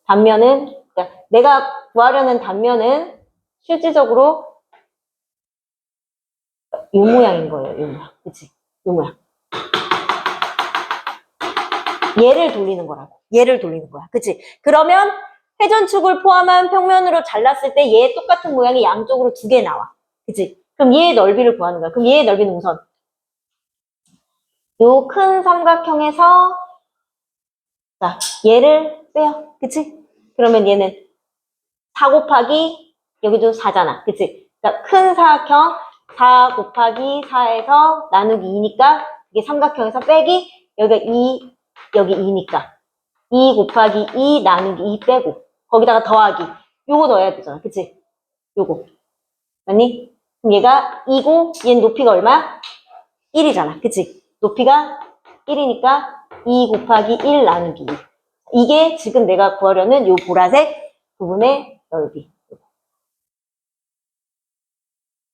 단면은 그러니까 내가 구하려는 단면은 실질적으로 요 모양인 거예요. 요 모양. 그치? 요 모양. 얘를 돌리는 거라고. 얘를 돌리는 거야. 그치? 그러면 회전축을 포함한 평면으로 잘랐을 때 얘 똑같은 모양이 양쪽으로 두 개 나와. 그치? 그럼 얘의 넓이를 구하는 거야. 그럼 얘의 넓이는 우선 요 큰 삼각형에서 자, 얘를 빼요. 그치? 그러면 얘는 4 곱하기 여기도 4잖아. 그치? 그러니까 큰 사각형 4 곱하기 4에서 나누기 2니까 이게 삼각형에서 빼기 여기가 2 여기 2니까 2 곱하기 2 나누기 2 빼고 거기다가 더하기 요거 넣어야 되잖아. 그치? 요거 맞니? 그럼 얘가 2고 얘는 높이가 얼마야? 1이잖아. 그치? 높이가 1이니까 2 곱하기 1 나누기 2. 이게 지금 내가 구하려는 요 보라색 부분의 넓이.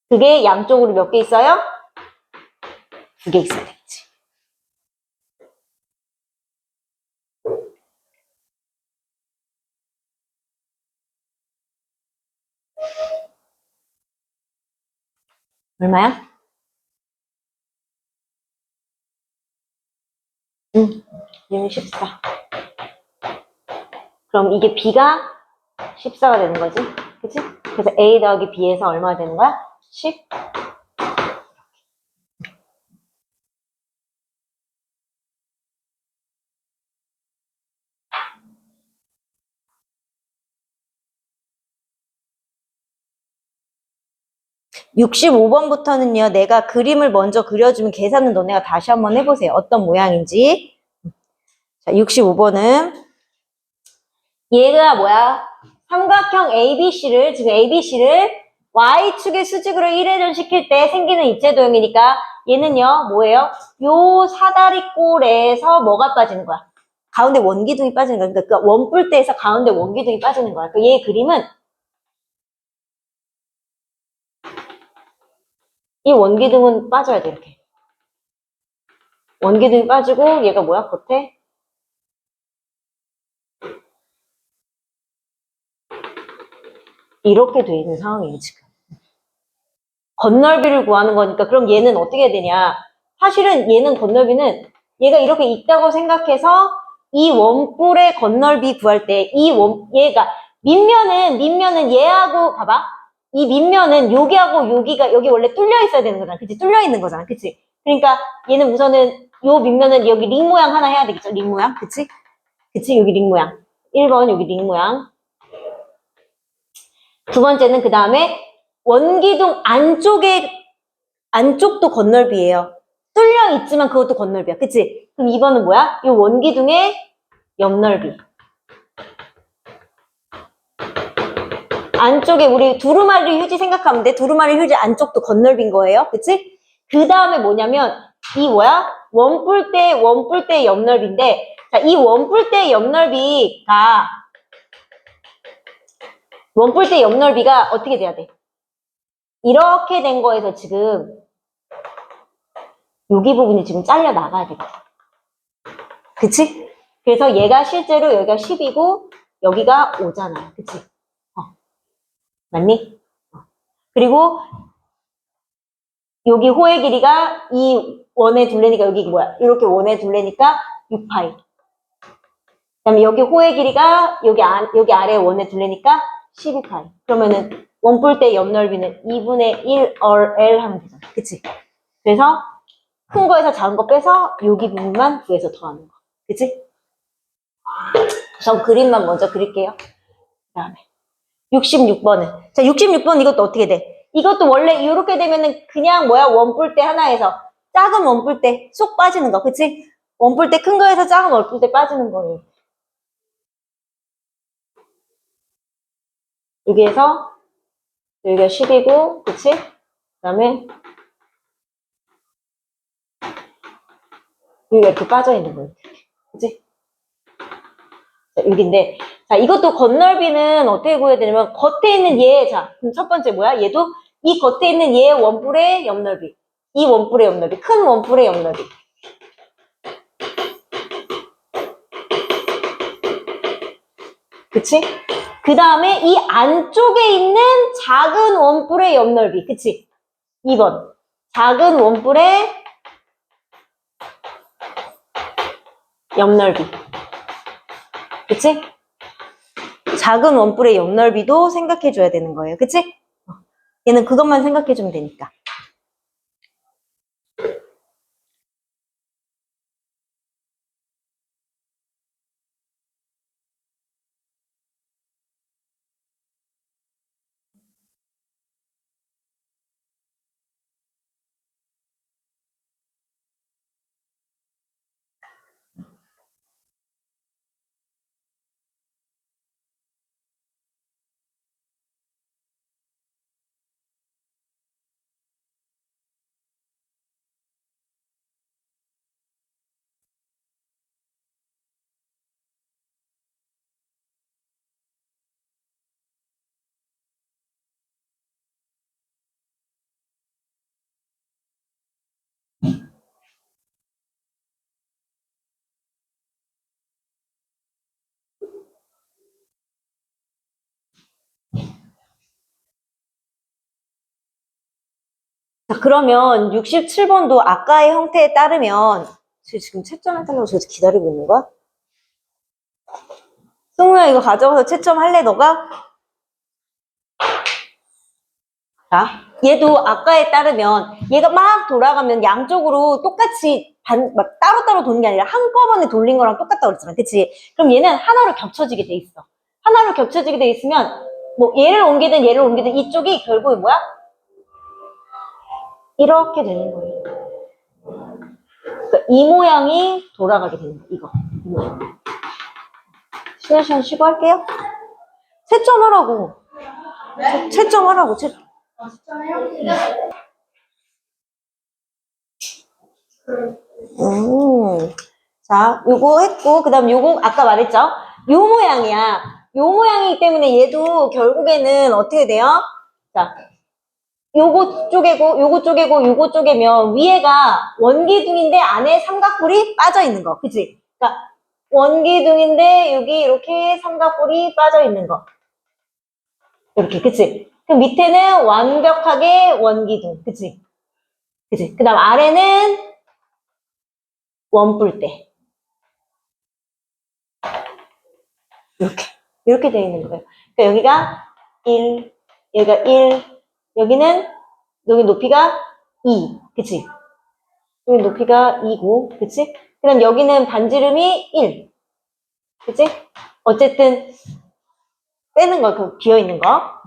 그게 양쪽으로 몇 개 있어요? 2개 있어야 되겠지. 얼마야? 얘는 14. 그럼 이게 B가 14가 되는 거지. 그치? 그래서 A 더하기 B에서 얼마가 되는 거야? 10. 65번부터는요, 내가 그림을 먼저 그려주면 계산은 너네가 다시 한번 해보세요. 어떤 모양인지. 자, 65번은 얘가 뭐야? 삼각형 ABC를, 지금 ABC를 Y축의 수직으로 1회전 시킬 때 생기는 입체도형이니까 얘는요, 뭐예요? 요 사다리꼴에서 뭐가 빠지는 거야? 가운데 원기둥이 빠지는 거야. 그러니까 원뿔대에서 가운데 원기둥이 빠지는 거야. 그러니까 얘 그림은 이 원기둥은 빠져야 돼, 이렇게. 원기둥이 빠지고 얘가 뭐야? 겉에 이렇게 돼 있는 상황이에요, 지금. 건널비를 구하는 거니까 그럼 얘는 어떻게 해야 되냐? 사실은 얘는 건널비는 얘가 이렇게 있다고 생각해서 이 원뿔의 건널비 구할 때 얘가 밑면은 얘하고 봐봐. 이 밑면은 여기하고 여기가 여기 원래 뚫려 있어야 되는 거잖아. 그치? 뚫려 있는 거잖아. 그치? 그러니까 얘는 우선은 요 밑면은 여기 링 모양 하나 해야 되겠죠? 링 모양. 그치? 그치? 여기 링 모양. 1번 여기 링 모양. 두 번째는 그 다음에 원기둥 안쪽도 건널비예요. 뚫려 있지만 그것도 건널비야. 그치? 그럼 2번은 뭐야? 이 원기둥의 옆넓이. 안쪽에 우리 두루마리 휴지 생각하면 돼. 두루마리 휴지 안쪽도 건널비인 거예요. 그치? 그 다음에 뭐냐면 이 뭐야? 원뿔대의 옆넓이인데 자, 이 원뿔대의 옆넓이가 어떻게 돼야 돼? 이렇게 된 거에서 지금 여기 부분이 지금 잘려 나가야 되거든. 그치? 그래서 얘가 실제로 여기가 10이고 여기가 5잖아. 그치? 맞니? 그리고 여기 호의 길이가 이 원의 둘레니까 여기 뭐야? 이렇게 원의 둘레니까 6파이. 그다음에 여기 호의 길이가 여기 아래 원의 둘레니까 12파이. 그러면은 원뿔대 옆넓이는 2분의 1 L 하면 되잖아. 그치? 그래서 큰 거에서 작은 거 빼서 여기 부분만 구해서 더하는 거. 그치? 전 그림만 먼저 그릴게요. 그 다음에 66번은 자 66번 이것도 어떻게 돼? 이것도 원래 이렇게 되면은 그냥 뭐야 원뿔대 하나에서 작은 원뿔대 쏙 빠지는 거. 그치? 원뿔대 큰 거에서 작은 원뿔대 빠지는 거예요. 여기에서 여기가 10이고 그치? 그 다음에 여기가 이렇게 빠져있는 거예요. 그치? 자, 여기인데 자 이것도 건널비는 어떻게 구해야 되냐면 겉에 있는 자 그럼 첫 번째 뭐야? 얘도 이 겉에 있는 얘의 원뿔의 옆넓이 이 원뿔의 옆넓이 큰 원뿔의 옆넓이 그치? 그 다음에 이 안쪽에 있는 작은 원뿔의 옆넓이 그치? 2번 작은 원뿔의 옆넓이 그치? 작은 원뿔의 옆넓이도 생각해줘야 되는 거예요. 그치? 얘는 그것만 생각해주면 되니까. 자, 그러면 67번도 아까의 형태에 따르면 지금 채점해달라고 저기서 기다리고 있는 거야? 승우야 이거 가져가서 채점할래 너가? 자, 얘도 아까에 따르면 얘가 막 돌아가면 양쪽으로 똑같이 막 따로따로 도는 게 아니라 한꺼번에 돌린 거랑 똑같다고 그랬잖아. 그치? 그럼 얘는 하나로 겹쳐지게 돼 있어. 하나로 겹쳐지게 돼 있으면 뭐 얘를 옮기든 이쪽이 결국에 뭐야? 이렇게 되는 거예요. 그러니까 이 모양이 돌아가게 되는 거예요. 이거. 이 모양. 쉬는 시간 쉬고 할게요. 채점하라고. 채점하라고. 자, 요거 했고, 그 다음 요거, 아까 말했죠? 요 모양이야. 요 모양이기 때문에 얘도 결국에는 어떻게 돼요? 자, 요거 쪼개고, 요거 쪼개고, 요거 쪼개면 위에가 원기둥인데 안에 삼각뿔이 빠져 있는 거. 그치? 그러니까 원기둥인데 여기 이렇게 삼각뿔이 빠져 있는 거. 이렇게, 그치? 그럼 밑에는 완벽하게 원기둥. 그치? 그치? 그 다음 아래는 원뿔대. 이렇게 되어 있는 거예요. 그러니까 여기가 1, 여기가 1, 여기는, 여기 높이가 2, 그치? 여기 높이가 2고, 그치? 그 다음 여기는 반지름이 1, 그치? 어쨌든, 빼는 거, 그 비어있는 거.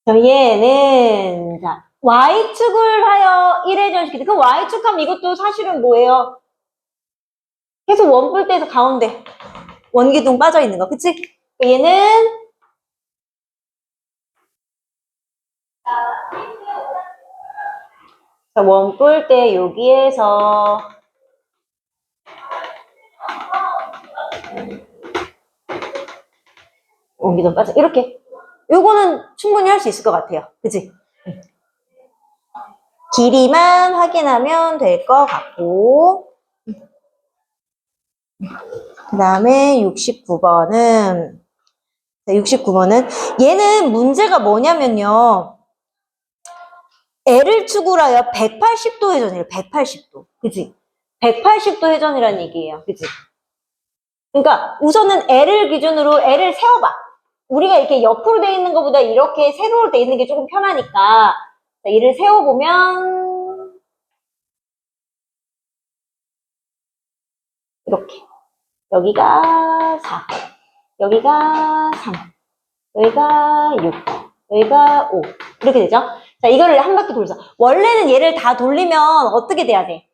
얘는, 자, Y축을 하여 1회전시키다. 그 Y축 하면 이것도 사실은 뭐예요? 계속 원뿔대에서 가운데 원기둥 빠져 있는 거, 그치? 얘는 원뿔대 여기에서 원기둥 빠져 이렇게. 요거는 충분히 할 수 있을 것 같아요, 그치? 길이만 확인하면 될 것 같고, 그 다음에 69번은 얘는 문제가 뭐냐면요. L을 축으로 하여 180도 회전이에요. 180도. 그치? 180도 회전이라는 얘기예요. 그치? 그러니까 우선은 L을 기준으로 L을 세워봐. 우리가 이렇게 옆으로 돼 있는 것보다 이렇게 세로로 돼 있는 게 조금 편하니까 얘를 세워보면 이렇게. 여기가 4, 여기가 3, 여기가 6, 여기가 5 이렇게 되죠? 자, 이거를 한 바퀴 돌자. 원래는 얘를 다 돌리면 어떻게 돼야 돼?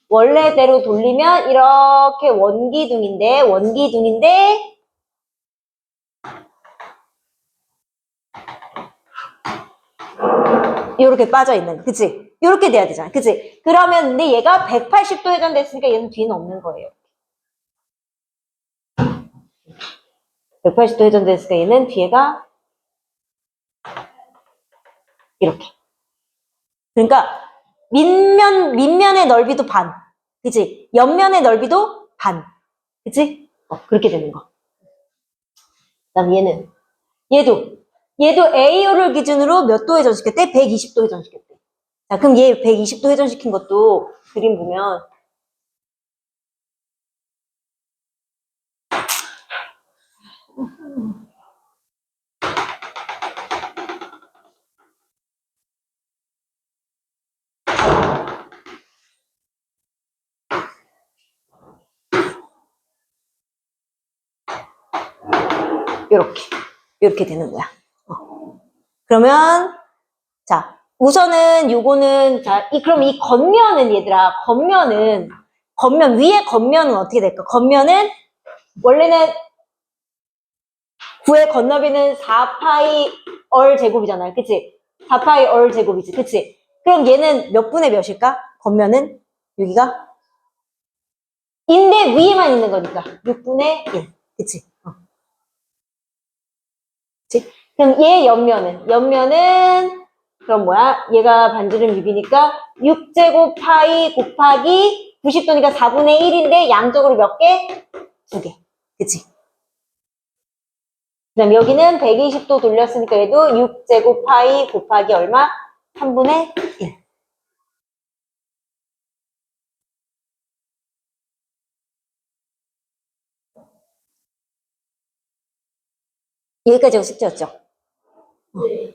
원래대로 돌리면 이렇게 원기둥인데 이렇게 빠져있는 거, 그치? 이렇게 돼야 되잖아, 그치? 그러면 근데 얘가 180도 회전됐으니까 얘는 뒤는 없는 거예요. 180도 회전됐으니까 얘는 뒤에가 이렇게. 그러니까 밑면의 넓이도 반, 그치? 옆면의 넓이도 반, 그치? 그렇게 되는 거. 그 다음 얘도 AO를 기준으로 몇 도 회전시켰대? 120도 회전시켰대. 자, 그럼 얘 120도 회전시킨 것도 그림 보면 이렇게 되는 거야. 그러면 자, 우선은 요거는 그럼 이 겉면은 얘들아, 겉면 위에 겉면은 어떻게 될까? 겉면은 원래는 9의 겉너비는 4파이 얼 제곱이잖아요. 그치? 4파이 얼 제곱이지. 그치? 그럼 얘는 몇 분의 몇일까? 겉면은 여기가 인데 위에만 있는 거니까 6분의 1. 그치? 그치? 그럼 얘 옆면은 그럼 뭐야? 얘가 반지름 6이니까 6제곱 파이 곱하기 90도니까 4분의 1인데 양쪽으로 몇 개? 2개. 그치? 그 다음 여기는 120도 돌렸으니까 얘도 6제곱 파이 곱하기 얼마? 3분의 1. 여기까지가 숙제였죠?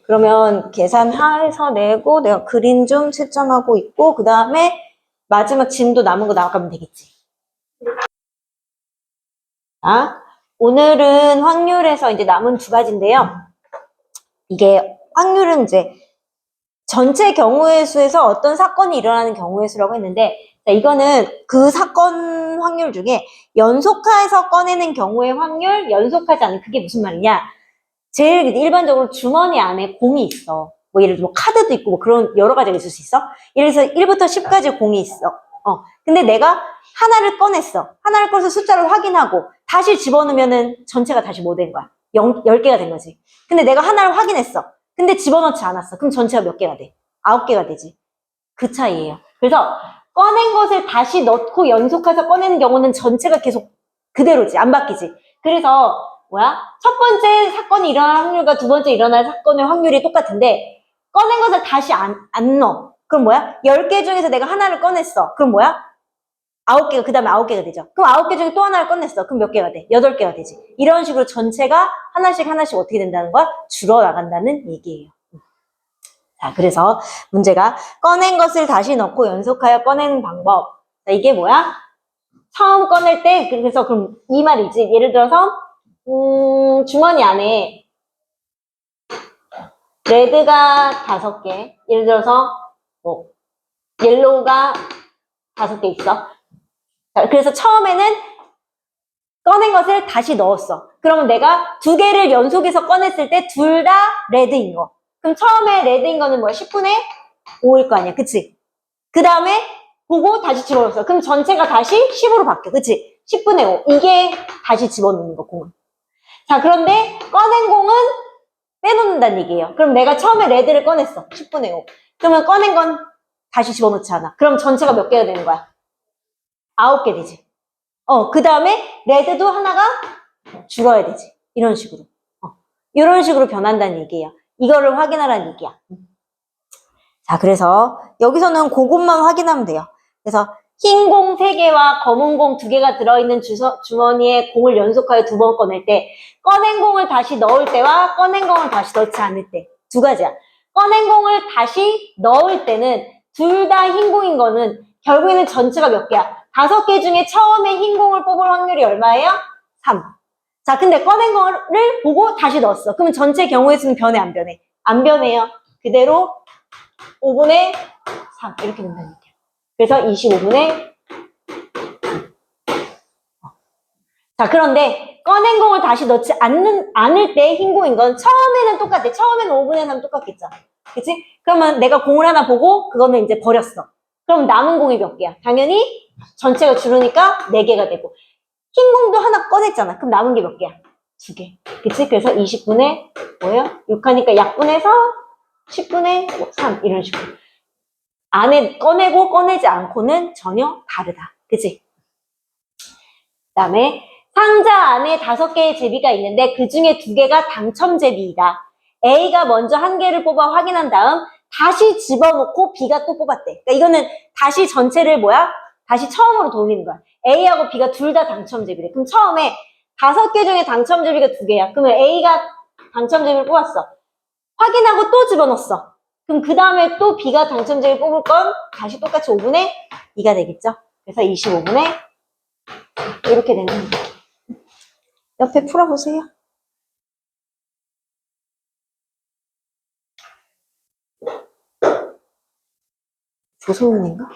그러면 계산해서 내고 내가 그림 좀 채점하고 있고 그 다음에 마지막 짐도 남은 거 나가면 되겠지. 자, 오늘은 확률에서 이제 남은 두 가지인데요. 이게 확률은 이제 전체 경우의 수에서 어떤 사건이 일어나는 경우의 수라고 했는데, 자, 이거는 그 사건 확률 중에 연속해서 꺼내는 경우의 확률, 연속하지 않은, 그게 무슨 말이냐? 제일 일반적으로 주머니 안에 공이 있어. 뭐 예를 들어 뭐 카드도 있고 뭐 그런 여러 가지가 있을 수 있어. 예를 들어서 1부터 10까지 공이 있어. 근데 내가 하나를 꺼냈어. 하나를 꺼서 숫자를 확인하고 다시 집어넣으면은 전체가 다시 뭐 된 거야? 10개가 된 거지. 근데 내가 하나를 확인했어. 근데 집어넣지 않았어. 그럼 전체가 몇 개가 돼? 9개가 되지. 그 차이예요. 그래서 꺼낸 것을 다시 넣고 연속해서 꺼내는 경우는 전체가 계속 그대로지. 안 바뀌지. 그래서 첫 번째 사건이 일어날 확률과 두 번째 일어날 사건의 확률이 똑같은데 꺼낸 것을 다시 안 넣어. 그럼 10개 중에서 내가 하나를 꺼냈어. 그럼 9개가, 그 다음에 9개가 되죠. 그럼 9개 중에 또 하나를 꺼냈어. 그럼 몇 개가 돼? 8개가 되지. 이런 식으로 전체가 하나씩 어떻게 된다는 거야? 줄어나간다는 얘기예요. 자, 그래서 문제가 꺼낸 것을 다시 넣고 연속하여 꺼내는 방법. 자, 이게 처음 꺼낼 때, 그래서 그럼 이 말이지. 예를 들어서, 주머니 안에 레드가 5개, 예를 들어서, 뭐, 옐로우가 5개 있어. 자, 그래서 처음에는 꺼낸 것을 다시 넣었어. 그러면 내가 2개를 연속해서 꺼냈을 때 둘 다 레드인 거. 그럼 처음에 레드인 거는 10분의 5일 거 아니야. 그치? 그 다음에 보고 다시 집어넣었어. 그럼 전체가 다시 10으로 바뀌어. 그치? 10분의 5. 이게 다시 집어넣는 거, 공을. 자, 그런데 꺼낸 공은 빼놓는다는 얘기예요. 그럼 내가 처음에 레드를 꺼냈어. 10분의 5. 그러면 꺼낸 건 다시 집어넣지 않아. 그럼 전체가 몇 개가 되는 거야? 9개 되지. 그 다음에 레드도 하나가 줄어야 되지. 이런 식으로. 이런 식으로 변한다는 얘기예요. 이거를 확인하라는 얘기야. 자, 그래서 여기서는 그것만 확인하면 돼요. 그래서 흰 공 3개와 검은 공 2개가 들어있는 주머니에 공을 연속하여 2번 꺼낼 때 꺼낸 공을 다시 넣을 때와 꺼낸 공을 다시 넣지 않을 때 두 가지야. 꺼낸 공을 다시 넣을 때는 둘 다 흰 공인 거는 결국에는 전체가 몇 개야? 5개 중에 처음에 흰 공을 뽑을 확률이 얼마예요? 3. 자, 근데 꺼낸 거를 보고 다시 넣었어. 그러면 전체 경우의 수는 변해, 안 변해? 안 변해요. 그대로 5분의 3 이렇게 된다는 얘기야. 그래서 25분의 자, 그런데 꺼낸 공을 다시 넣지 않을 때 흰 공인 건 처음에는 똑같아. 처음에는 5분의 3 똑같겠죠. 그치? 그러면 내가 공을 하나 보고 그거는 이제 버렸어. 그럼 남은 공이 몇 개야? 당연히 전체가 줄으니까 4개가 되고 흰 공도 하나 꺼냈잖아. 그럼 남은 게 몇 개야? 2개. 그치? 그래서 20분의 6하니까 약분해서 10분의 3 이런 식으로. 안에 꺼내고 꺼내지 않고는 전혀 다르다. 그치? 그 다음에 상자 안에 5개의 제비가 있는데 그 중에 2개가 당첨 제비이다. A가 먼저 1개를 뽑아 확인한 다음 다시 집어넣고 B가 또 뽑았대. 그러니까 이거는 다시 전체를 다시 처음으로 돌리는 거야. A하고 B가 둘 다 당첨 제비래. 그럼 처음에 5개 중에 당첨 제비가 2개야. 그러면 A가 당첨 제비를 뽑았어. 확인하고 또 집어넣었어. 그럼 그 다음에 또 B가 당첨 제비 뽑을 건 다시 똑같이 5분의 2가 되겠죠. 그래서 25분의 이렇게 되는 거예요. 옆에 풀어보세요. 조소문인가?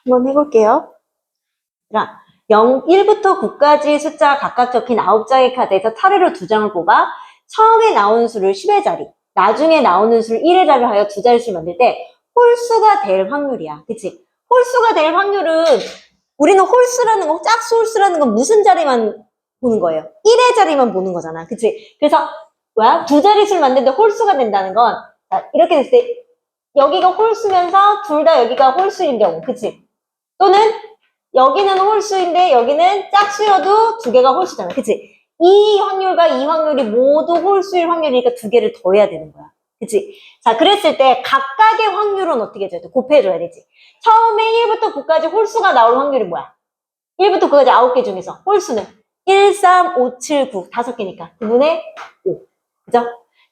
한번 해볼게요. 자, 1부터 9까지 숫자가 각각 적힌 9장의 카드에서 차례로 2장을 뽑아 처음에 나오는 수를 10의 자리, 나중에 나오는 수를 1의 자리로 하여 2자릿수를 만들 때 홀수가 될 확률이야. 그치? 홀수가 될 확률은 우리는 홀수라는 거, 짝수 홀수라는 건 무슨 자리만 보는 거예요? 1의 자리만 보는 거잖아. 그치? 그래서 뭐야? 2자릿수를 만드는데 홀수가 된다는 건 자, 이렇게 됐을 때 여기가 홀수면서 둘 다 여기가 홀수인 경우. 그치? 또는 여기는 홀수인데 여기는 짝수여도 두 개가 홀수잖아. 그치? 이 확률과 이 확률이 모두 홀수일 확률이니까 두 개를 더해야 되는 거야. 그치? 자, 그랬을 때 각각의 확률은 어떻게 해줘야 돼? 곱해줘야 되지. 처음에 1부터 9까지 홀수가 나올 확률이 뭐야? 1부터 9까지 9개 중에서 홀수는 1, 3, 5, 7, 9 5개니까 9분의 5. 그죠?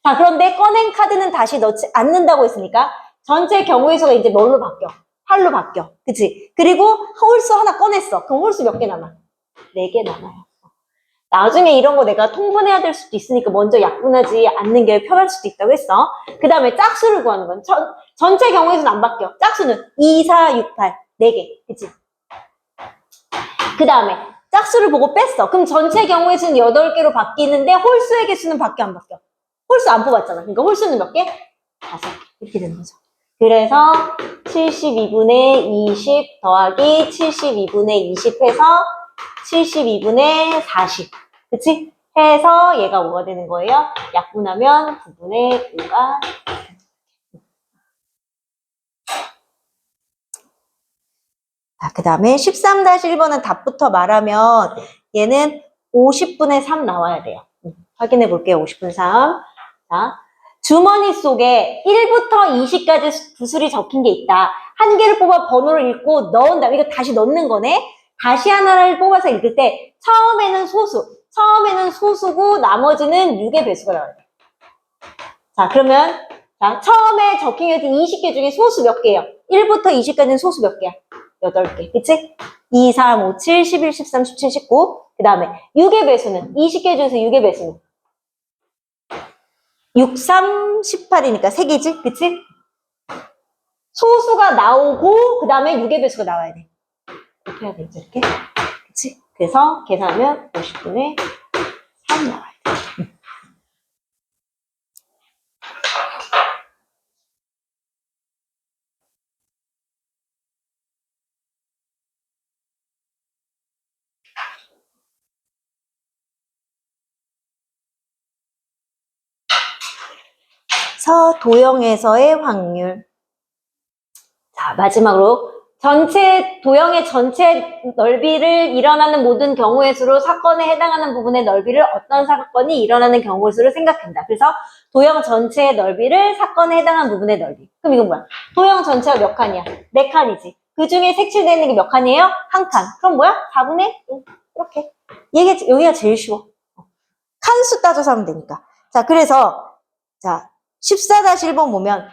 자, 그런데 꺼낸 카드는 다시 넣지 않는다고 했으니까 전체 경우의 수가 이제 뭘로 바뀌어? 8로 바뀌어. 그치? 그리고 홀수 하나 꺼냈어. 그럼 홀수 몇 개 남아? 4개 남아요. 나중에 이런 거 내가 통분해야 될 수도 있으니까 먼저 약분하지 않는 게 편할 수도 있다고 했어. 그 다음에 짝수를 구하는 건 전체 경우의 수는 안 바뀌어. 짝수는 2, 4, 6, 8 4개. 그치? 그 다음에 짝수를 보고 뺐어. 그럼 전체 경우의 수는 8개로 바뀌는데 홀수의 개수는 바뀌어 안 바뀌어? 홀수 안 뽑았잖아. 그러니까 홀수는 몇 개? 5개. 이렇게 되는 거죠. 그래서 72분의 20 더하기 72분의 20 해서 72분의 40. 그치? 해서 얘가 뭐가 되는 거예요? 약분하면 9분의 5가. 자, 그 다음에 13-1번은 답부터 말하면 얘는 50분의 3 나와야 돼요. 확인해 볼게요. 50분의 3. 자, 주머니 속에 1부터 20까지 구슬이 적힌 게 있다. 한 개를 뽑아 번호를 읽고 넣은 다음에 이거 다시 넣는 거네. 다시 하나를 뽑아서 읽을 때 처음에는 소수고 나머지는 6의 배수가 나와요. 자, 그러면 자, 처음에 적힌 게 20개 중에 소수 몇 개예요? 1부터 20까지는 소수 몇 개야? 8개. 그치? 2, 3, 5, 7, 11, 13, 17, 19. 그 다음에 6의 배수는 20개 중에서 6의 배수는 6, 3, 18이니까 3개지? 그치? 소수가 나오고 그 다음에 6의 배수가 나와야 돼. 곱해야 되지 이렇게. 그치? 그래서 계산하면 50분의 3 나와야 돼. 도형에서의 확률. 자, 마지막으로 도형의 전체 넓이를 일어나는 모든 경우의 수로 사건에 해당하는 부분의 넓이를 어떤 사건이 일어나는 경우의 수를 생각한다. 그래서 도형 전체의 넓이를 사건에 해당하는 부분의 넓이. 그럼 이건 뭐야? 도형 전체가 몇 칸이야? 4칸이지. 그 중에 색칠되어 있는 게 몇 칸이에요? 1칸. 그럼 뭐야? 4분의 1. 이렇게. 여기가 제일 쉬워. 칸수 따져서 하면 되니까. 자, 그래서, 자, 14-1번 보면,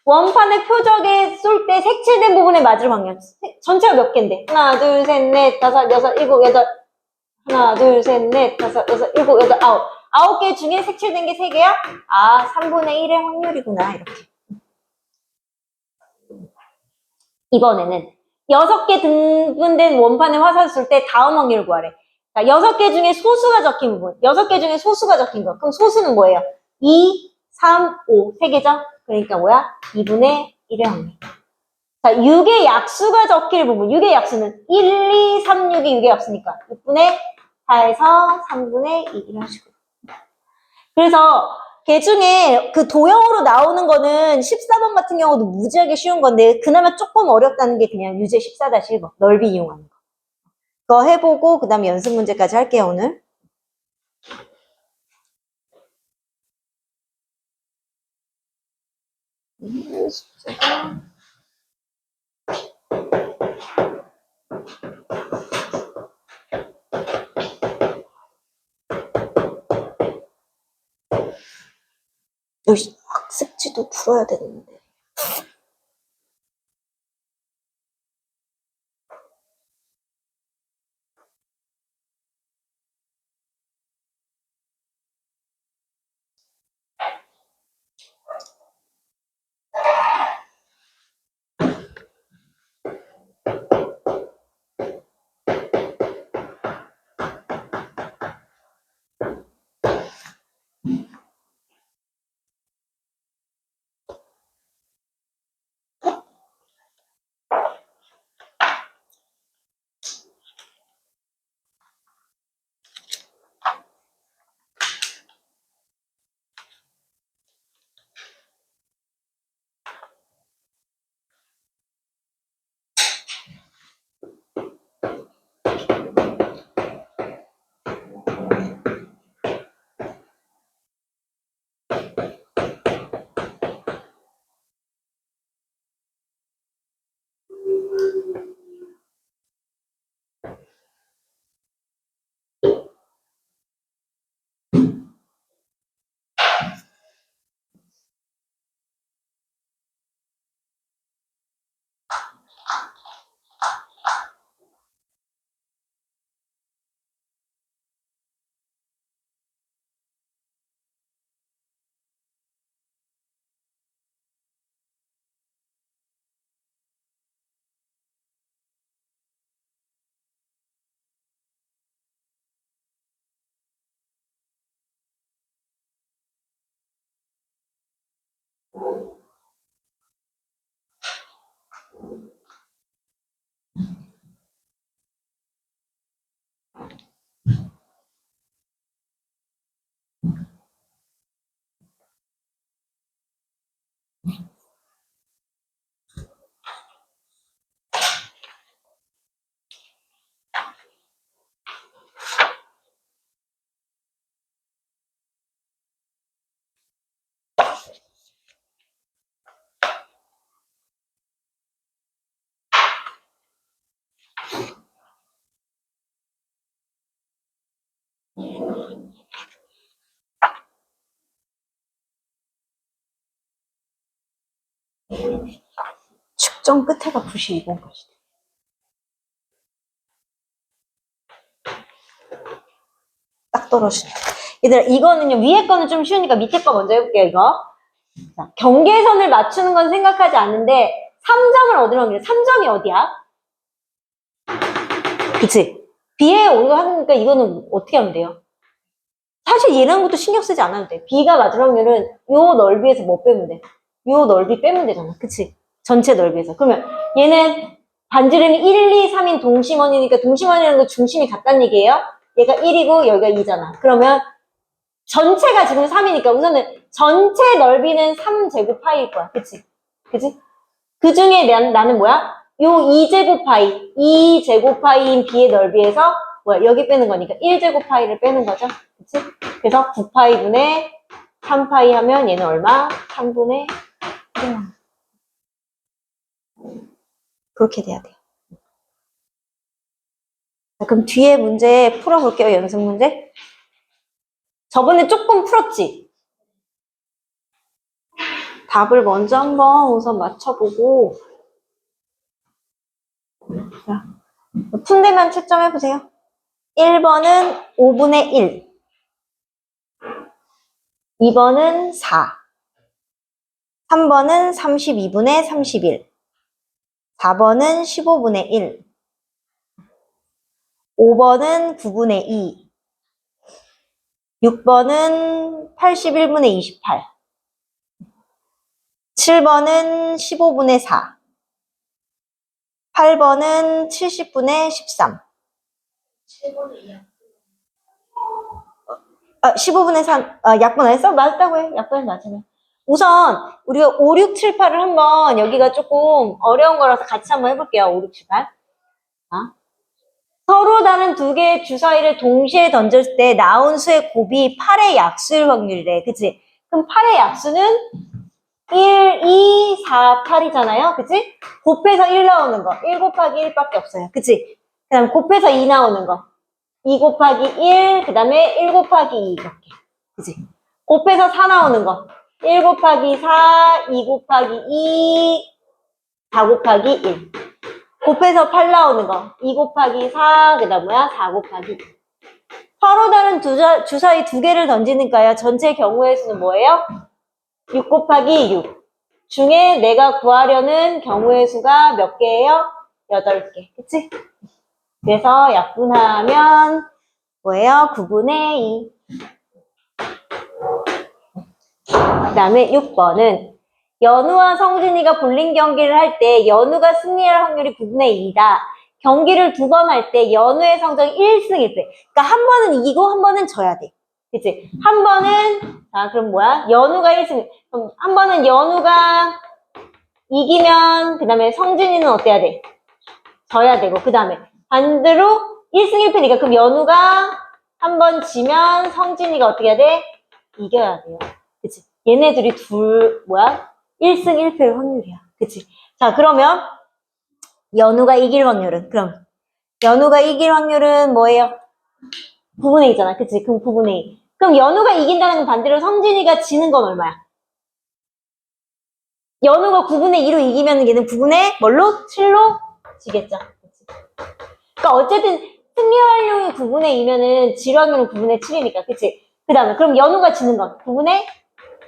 원판의 표적에 쏠 때 색칠된 부분에 맞을 확률. 전체가 몇 개인데? 하나, 둘, 셋, 넷, 다섯, 여섯, 일곱, 여덟. 하나, 둘, 셋, 넷, 다섯, 여섯, 일곱, 여덟, 아홉. 9개 중에 색칠된 게 3개야? 아, 3분의 1의 확률이구나. 이렇게. 이번에는 6개 등분된 원판에 화살을 쏠 때 다음 확률을 구하래. 자, 6개 중에 소수가 적힌 부분. 6개 중에 소수가 적힌 거. 그럼 소수는 뭐예요? 2, 3, 5. 3개죠? 그러니까 뭐야? 2분의 1의 확률. 자, 6의 약수가 적힐 부분. 6의 약수는 1, 2, 3, 6이 6의 약수니까 6분의 4에서 3분의 2 이런 식으로. 그래서 걔 중에 그 도형으로 나오는 거는 14번 같은 경우도 무지하게 쉬운 건데 그나마 조금 어렵다는 게 그냥 유제 14-1번 넓이 이용하는 거. 그거 해보고 그 다음에 연습 문제까지 할게요 오늘. 여기 학습지도 풀어야 되는데. 측정 끝에가 92번까지. 딱 떨어지네. 얘들아, 이거는요, 위에 거는 좀 쉬우니까 밑에 거 먼저 해볼게요, 이거. 자, 경계선을 맞추는 건 생각하지 않는데, 3점을 얻으려고 그래. 3점이 어디야? 그치? B에 오는 하니까 이거는 어떻게 하면 돼요? 사실 얘라는 것도 신경 쓰지 않아도 돼. B가 맞을 확률은 요 넓이에서 뭐 빼면 돼? 요 넓이 빼면 되잖아. 그치? 전체 넓이에서. 그러면 얘는 반지름이 1, 2, 3인 동심원이니까 동심원이라는 거 중심이 같다는 얘기예요? 얘가 1이고 여기가 2잖아. 그러면 전체가 지금 3이니까 우선은 전체 넓이는 3제곱 파이일 거야. 그치? 그치? 그 중에 나는 뭐야? 요 2제곱 파이, 2제곱 파이인 B의 넓이에서 뭐야? 여기 빼는 거니까 1제곱 파이를 빼는 거죠. 그치? 그래서 9파이분의 3파이 하면 얘는 얼마? 3분의 1. 그렇게 돼야 돼요. 자, 그럼 뒤에 문제 풀어볼게요. 연습 문제. 저번에 조금 풀었지? 답을 먼저 한번 우선 맞춰보고 자, 푼대면 채점해보세요. 1번은 5분의 1, 2번은 4, 3번은 32분의 31, 4번은 15분의 1, 5번은 9분의 2, 6번은 81분의 28, 7번은 15분의 4, 8번은 70분의 13. 15분의 3, 약분 안 했어? 맞다고 해. 약분은 맞으면. 우선, 우리가 5, 6, 7, 8을 한번, 여기가 조금 어려운 거라서 같이 한번 해볼게요. 5, 6, 7, 8. 서로 다른 두 개의 주사위를 동시에 던졌을 때 나온 수의 곱이 8의 약수일 확률이래. 그치? 그럼 8의 약수는 1, 2, 4, 8이잖아요. 그치? 곱해서 1 나오는 거. 1 곱하기 1밖에 없어요. 그치? 그 다음 곱해서 2 나오는 거. 2 곱하기 1, 그 다음에 1 곱하기 2 이렇게. 그치? 곱해서 4 나오는 거. 1 곱하기 4, 2 곱하기 2, 4 곱하기 1. 곱해서 8 나오는 거. 2 곱하기 4, 그 다음 뭐야? 4 곱하기 2. 서로 다른 주사위 두 개를 던지니까요. 전체 경우의 수는 뭐예요? 6 곱하기 6. 중에 내가 구하려는 경우의 수가 몇 개예요? 8개. 그치? 그래서 약분하면 뭐예요? 9분의 2. 그 다음에 6번은 연우와 성진이가 볼링 경기를 할 때 연우가 승리할 확률이 9분의 2다. 경기를 두 번 할 때 연우의 성적이 1승 1패. 그러니까 한 번은 이기고 한 번은 져야 돼. 그치? 한 번은, 자, 그럼 뭐야? 연우가 1승. 그럼 한 번은 연우가 이기면, 그 다음에 성진이는 어때야 돼? 져야 되고, 그 다음에 반대로 1승 1패니까 그럼 연우가 한 번 지면 성진이가 어떻게 해야 돼? 이겨야 돼요. 그치? 얘네들이 뭐야? 1승 1패의 확률이야. 그치? 자, 그러면 연우가 이길 확률은? 그럼 연우가 이길 확률은 뭐예요? 9분의 2잖아. 그치? 그럼 9분의 2. 그럼 연우가 이긴다는 건 반대로 성진이가 지는 건 얼마야? 연우가 9분의 2로 이기면 얘는 9분의 뭘로? 7로 지겠죠. 그치? 그러니까 어쨌든 승리 확률이 9분의 2면은 질 확률은 9분의 7이니까. 그치? 그 다음에 그럼 연우가 지는 건 9분의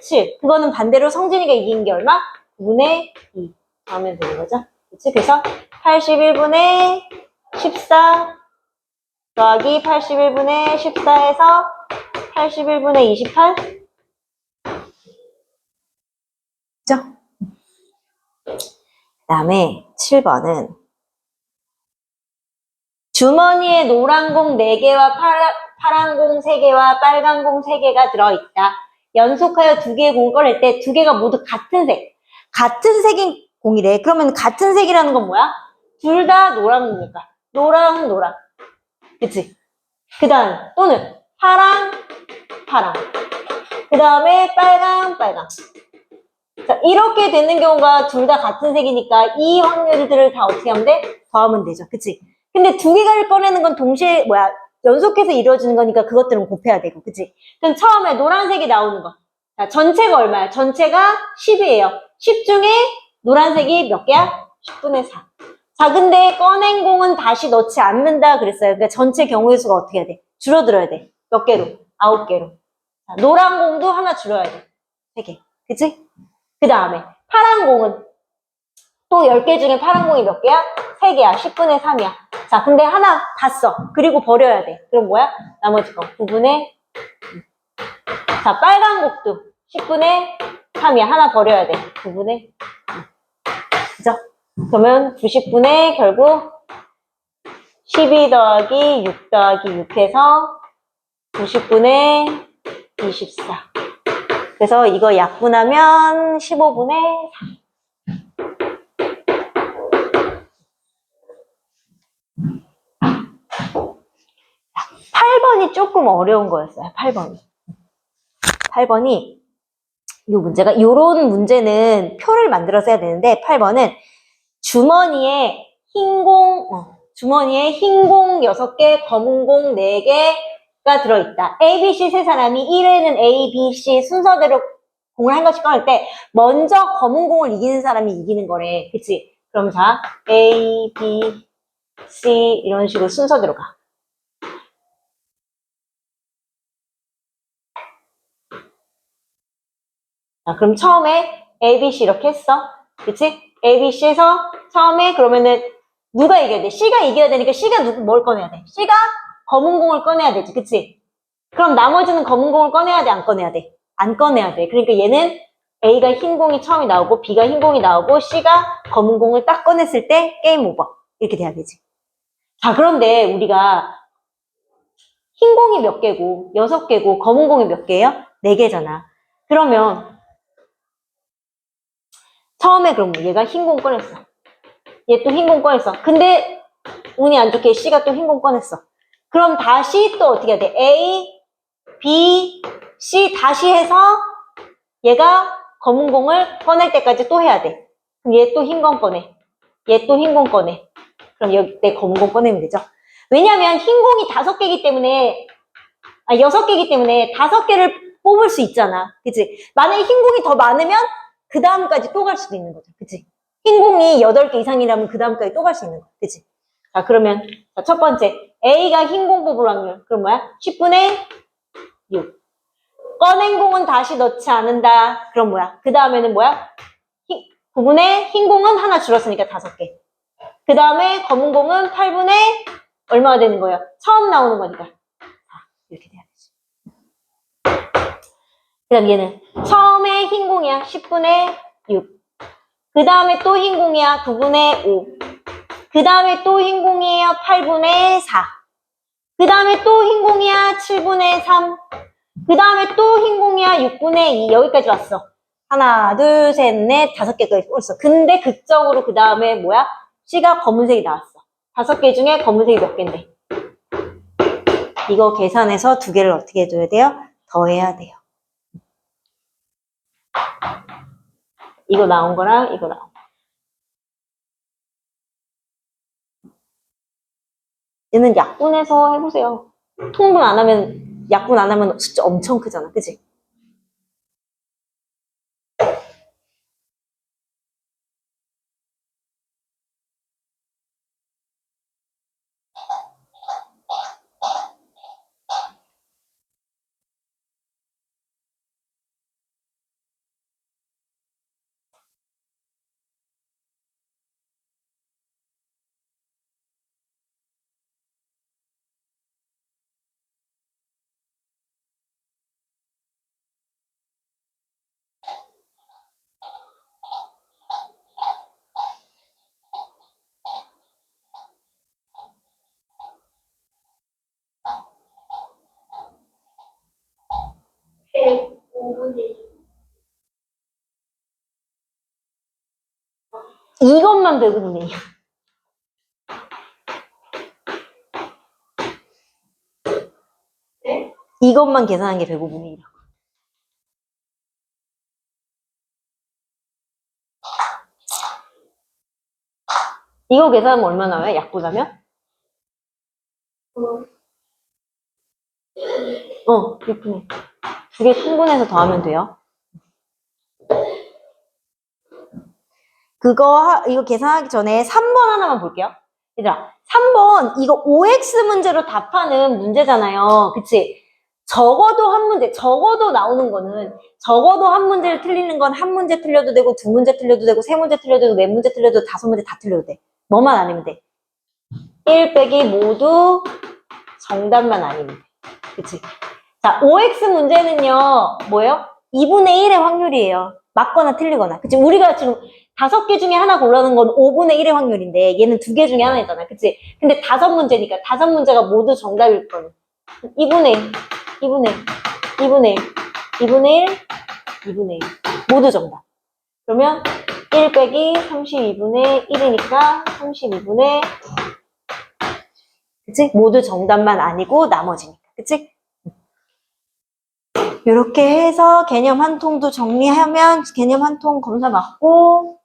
7. 그거는 반대로 성진이가 이긴 게 얼마? 9분의 2 하면 되는 거죠. 그치? 그래서 81분의 14 더하기 81분의 14에서 81분의 28. 그죠? 그 다음에 7번은 주머니에 노란 공 4개와 파란 공 3개와 빨간 공 3개가 들어있다. 연속하여 2개의 공을 꺼낼 때 2개가 모두 같은 색. 같은 색인 공이래. 그러면 같은 색이라는 건 뭐야? 둘 다 노란 공이니까. 노랑, 노랑. 그치? 그 다음, 또는 파랑, 파랑. 그 다음에 빨강, 빨강. 자, 이렇게 되는 경우가 둘 다 같은 색이니까 이 확률들을 다 어떻게 하면 돼? 더하면 되죠. 그치? 근데 2개를 꺼내는 건 동시에, 연속해서 이루어지는 거니까 그것들은 곱해야 되고, 그치? 그럼 처음에 노란색이 나오는 거. 자, 전체가 얼마야? 전체가 10이에요. 10 중에 노란색이 몇 개야? 10분의 4. 자, 근데 꺼낸 공은 다시 넣지 않는다 그랬어요. 그러니까 전체 경우의 수가 어떻게 해야 돼? 줄어들어야 돼. 몇 개로? 9개로. 자, 노란 공도 하나 줄어야 돼. 3개. 그치? 그 다음에 파란 공은 또 10개 중에 파란 공이 몇 개야? 3개야. 10분의 3이야. 자, 근데 하나 다 써. 그리고 버려야 돼. 그럼 뭐야? 나머지 거 9분의 자, 빨간 곡도 10분의 3이야. 하나 버려야 돼. 9분의 그죠? 그러면 90분의 결국 12 더하기 6 더하기 6해서 90분의 24. 그래서 이거 약분하면 15분의 8번이 조금 어려운 거였어요. 8번이 이 문제가 요런 문제는 표를 만들어서 해야 되는데 8번은 주머니에 흰 공, 주머니에 흰 공 6개, 검은 공 4개가 들어있다. A, B, C 세 사람이 1회는 A, B, C 순서대로 공을 한 것씩 꺼낼 때 먼저 검은 공을 이기는 사람이 이기는 거래. 그치? 그럼 자, A, B, C 이런 식으로 순서대로 가. 자, 그럼 처음에 A, B, C 이렇게 했어. 그치? A, B, C에서 처음에 그러면은 누가 이겨야 돼? C가 이겨야 되니까 C가 뭘 꺼내야 돼? C가 검은 공을 꺼내야 되지. 그치? 그럼 나머지는 검은 공을 꺼내야 돼? 안 꺼내야 돼? 안 꺼내야 돼. 그러니까 얘는 A가 흰 공이 처음에 나오고 B가 흰 공이 나오고 C가 검은 공을 딱 꺼냈을 때 게임 오버. 이렇게 돼야 되지. 자, 그런데 우리가 흰 공이 몇 개고 6개고 검은 공이 몇 개예요? 4개잖아. 그러면 처음에 그럼 얘가 흰 공 꺼냈어. 얘 또 흰 공 꺼냈어. 근데 운이 안 좋게 C가 또 흰 공 꺼냈어. 그럼 다시 또 어떻게 해야 돼? A, B, C 다시 해서 얘가 검은 공을 꺼낼 때까지 또 해야 돼. 그럼 얘 또 흰 공 꺼내. 얘 또 흰 공 꺼내. 그럼 여기 내 검은 공 꺼내면 되죠. 왜냐면 흰 공이 5개이기 때문에 6개이기 때문에 5개를 뽑을 수 있잖아. 그치? 만약에 흰 공이 더 많으면 그 다음까지 또 갈 수도 있는 거죠. 그치? 흰 공이 8개 이상이라면 그 다음까지 또 갈 수 있는 거. 그치? 자, 그러면 자, 첫 번째 A가 흰 공 뽑을 확률. 그럼 뭐야? 10분의 6. 꺼낸 공은 다시 넣지 않는다. 그럼 뭐야? 그 다음에는 뭐야? 9분의 흰 공은 하나 줄었으니까 5개. 그 다음에 검은 공은 8분의 얼마가 되는 거예요? 처음 나오는 거니까. 이렇게 돼야 되지. 그 다음 얘는 처음에 흰 공이야. 10분의 6. 그 다음에 또 흰 공이야. 9분의 5. 그 다음에 또 흰 공이에요. 8분의 4. 그 다음에 또 흰 공이야. 7분의 3. 그 다음에 또 흰 공이야. 6분의 2. 여기까지 왔어. 하나, 둘, 셋, 넷, 5개까지 뽑았어. 근데 극적으로 그 다음에 뭐야? C가 검은색이 나왔어. 5개 중에 검은색이 몇 개인데? 이거 계산해서 2개를 어떻게 해줘야 돼요? 더해야 돼요. 이거 나온 거랑 이거 나온 거. 얘는 약분해서 해보세요. 통분 안 하면, 약분 안 하면 숫자 엄청 크잖아. 그치? 이것만 105분의 2야. 네? 이것만 계산한 게 105분의 1이야. 이거 계산하면 얼마 나와요? 약분하면? 6분의 2개 통분해서 더하면 돼요. 이거 계산하기 전에 3번 하나만 볼게요. 얘들아, 3번, 이거 OX 문제로 답하는 문제잖아요. 그치? 적어도 한 문제, 적어도 나오는 거는, 적어도 한 문제를 틀리는 건 한 문제 틀려도 되고, 2문제 틀려도 되고, 3문제 틀려도 되고, 4문제 틀려도 되고, 5문제 다 틀려도 돼. 뭐만 아니면 돼. 1 빼기 모두 정답만 아니면 돼. 그치? 자, OX 문제는요, 뭐예요? 2분의 1의 확률이에요. 맞거나 틀리거나. 그치? 우리가 지금 5개 중에 하나 고르는 건 5분의 1의 확률인데, 얘는 2개 중에 하나잖아. 그치? 근데 5문제니까 5문제가 모두 정답일 거는. 2분의 1, 2분의 1, 2분의 1, 2분의 1, 2분의 1. 모두 정답. 그러면 1 빼기 32분의 1이니까 32분의, 그치? 모두 정답만 아니고 나머지니까. 그치? 이렇게 해서 개념 한 통도 정리하면 개념 한 통 검사 맞고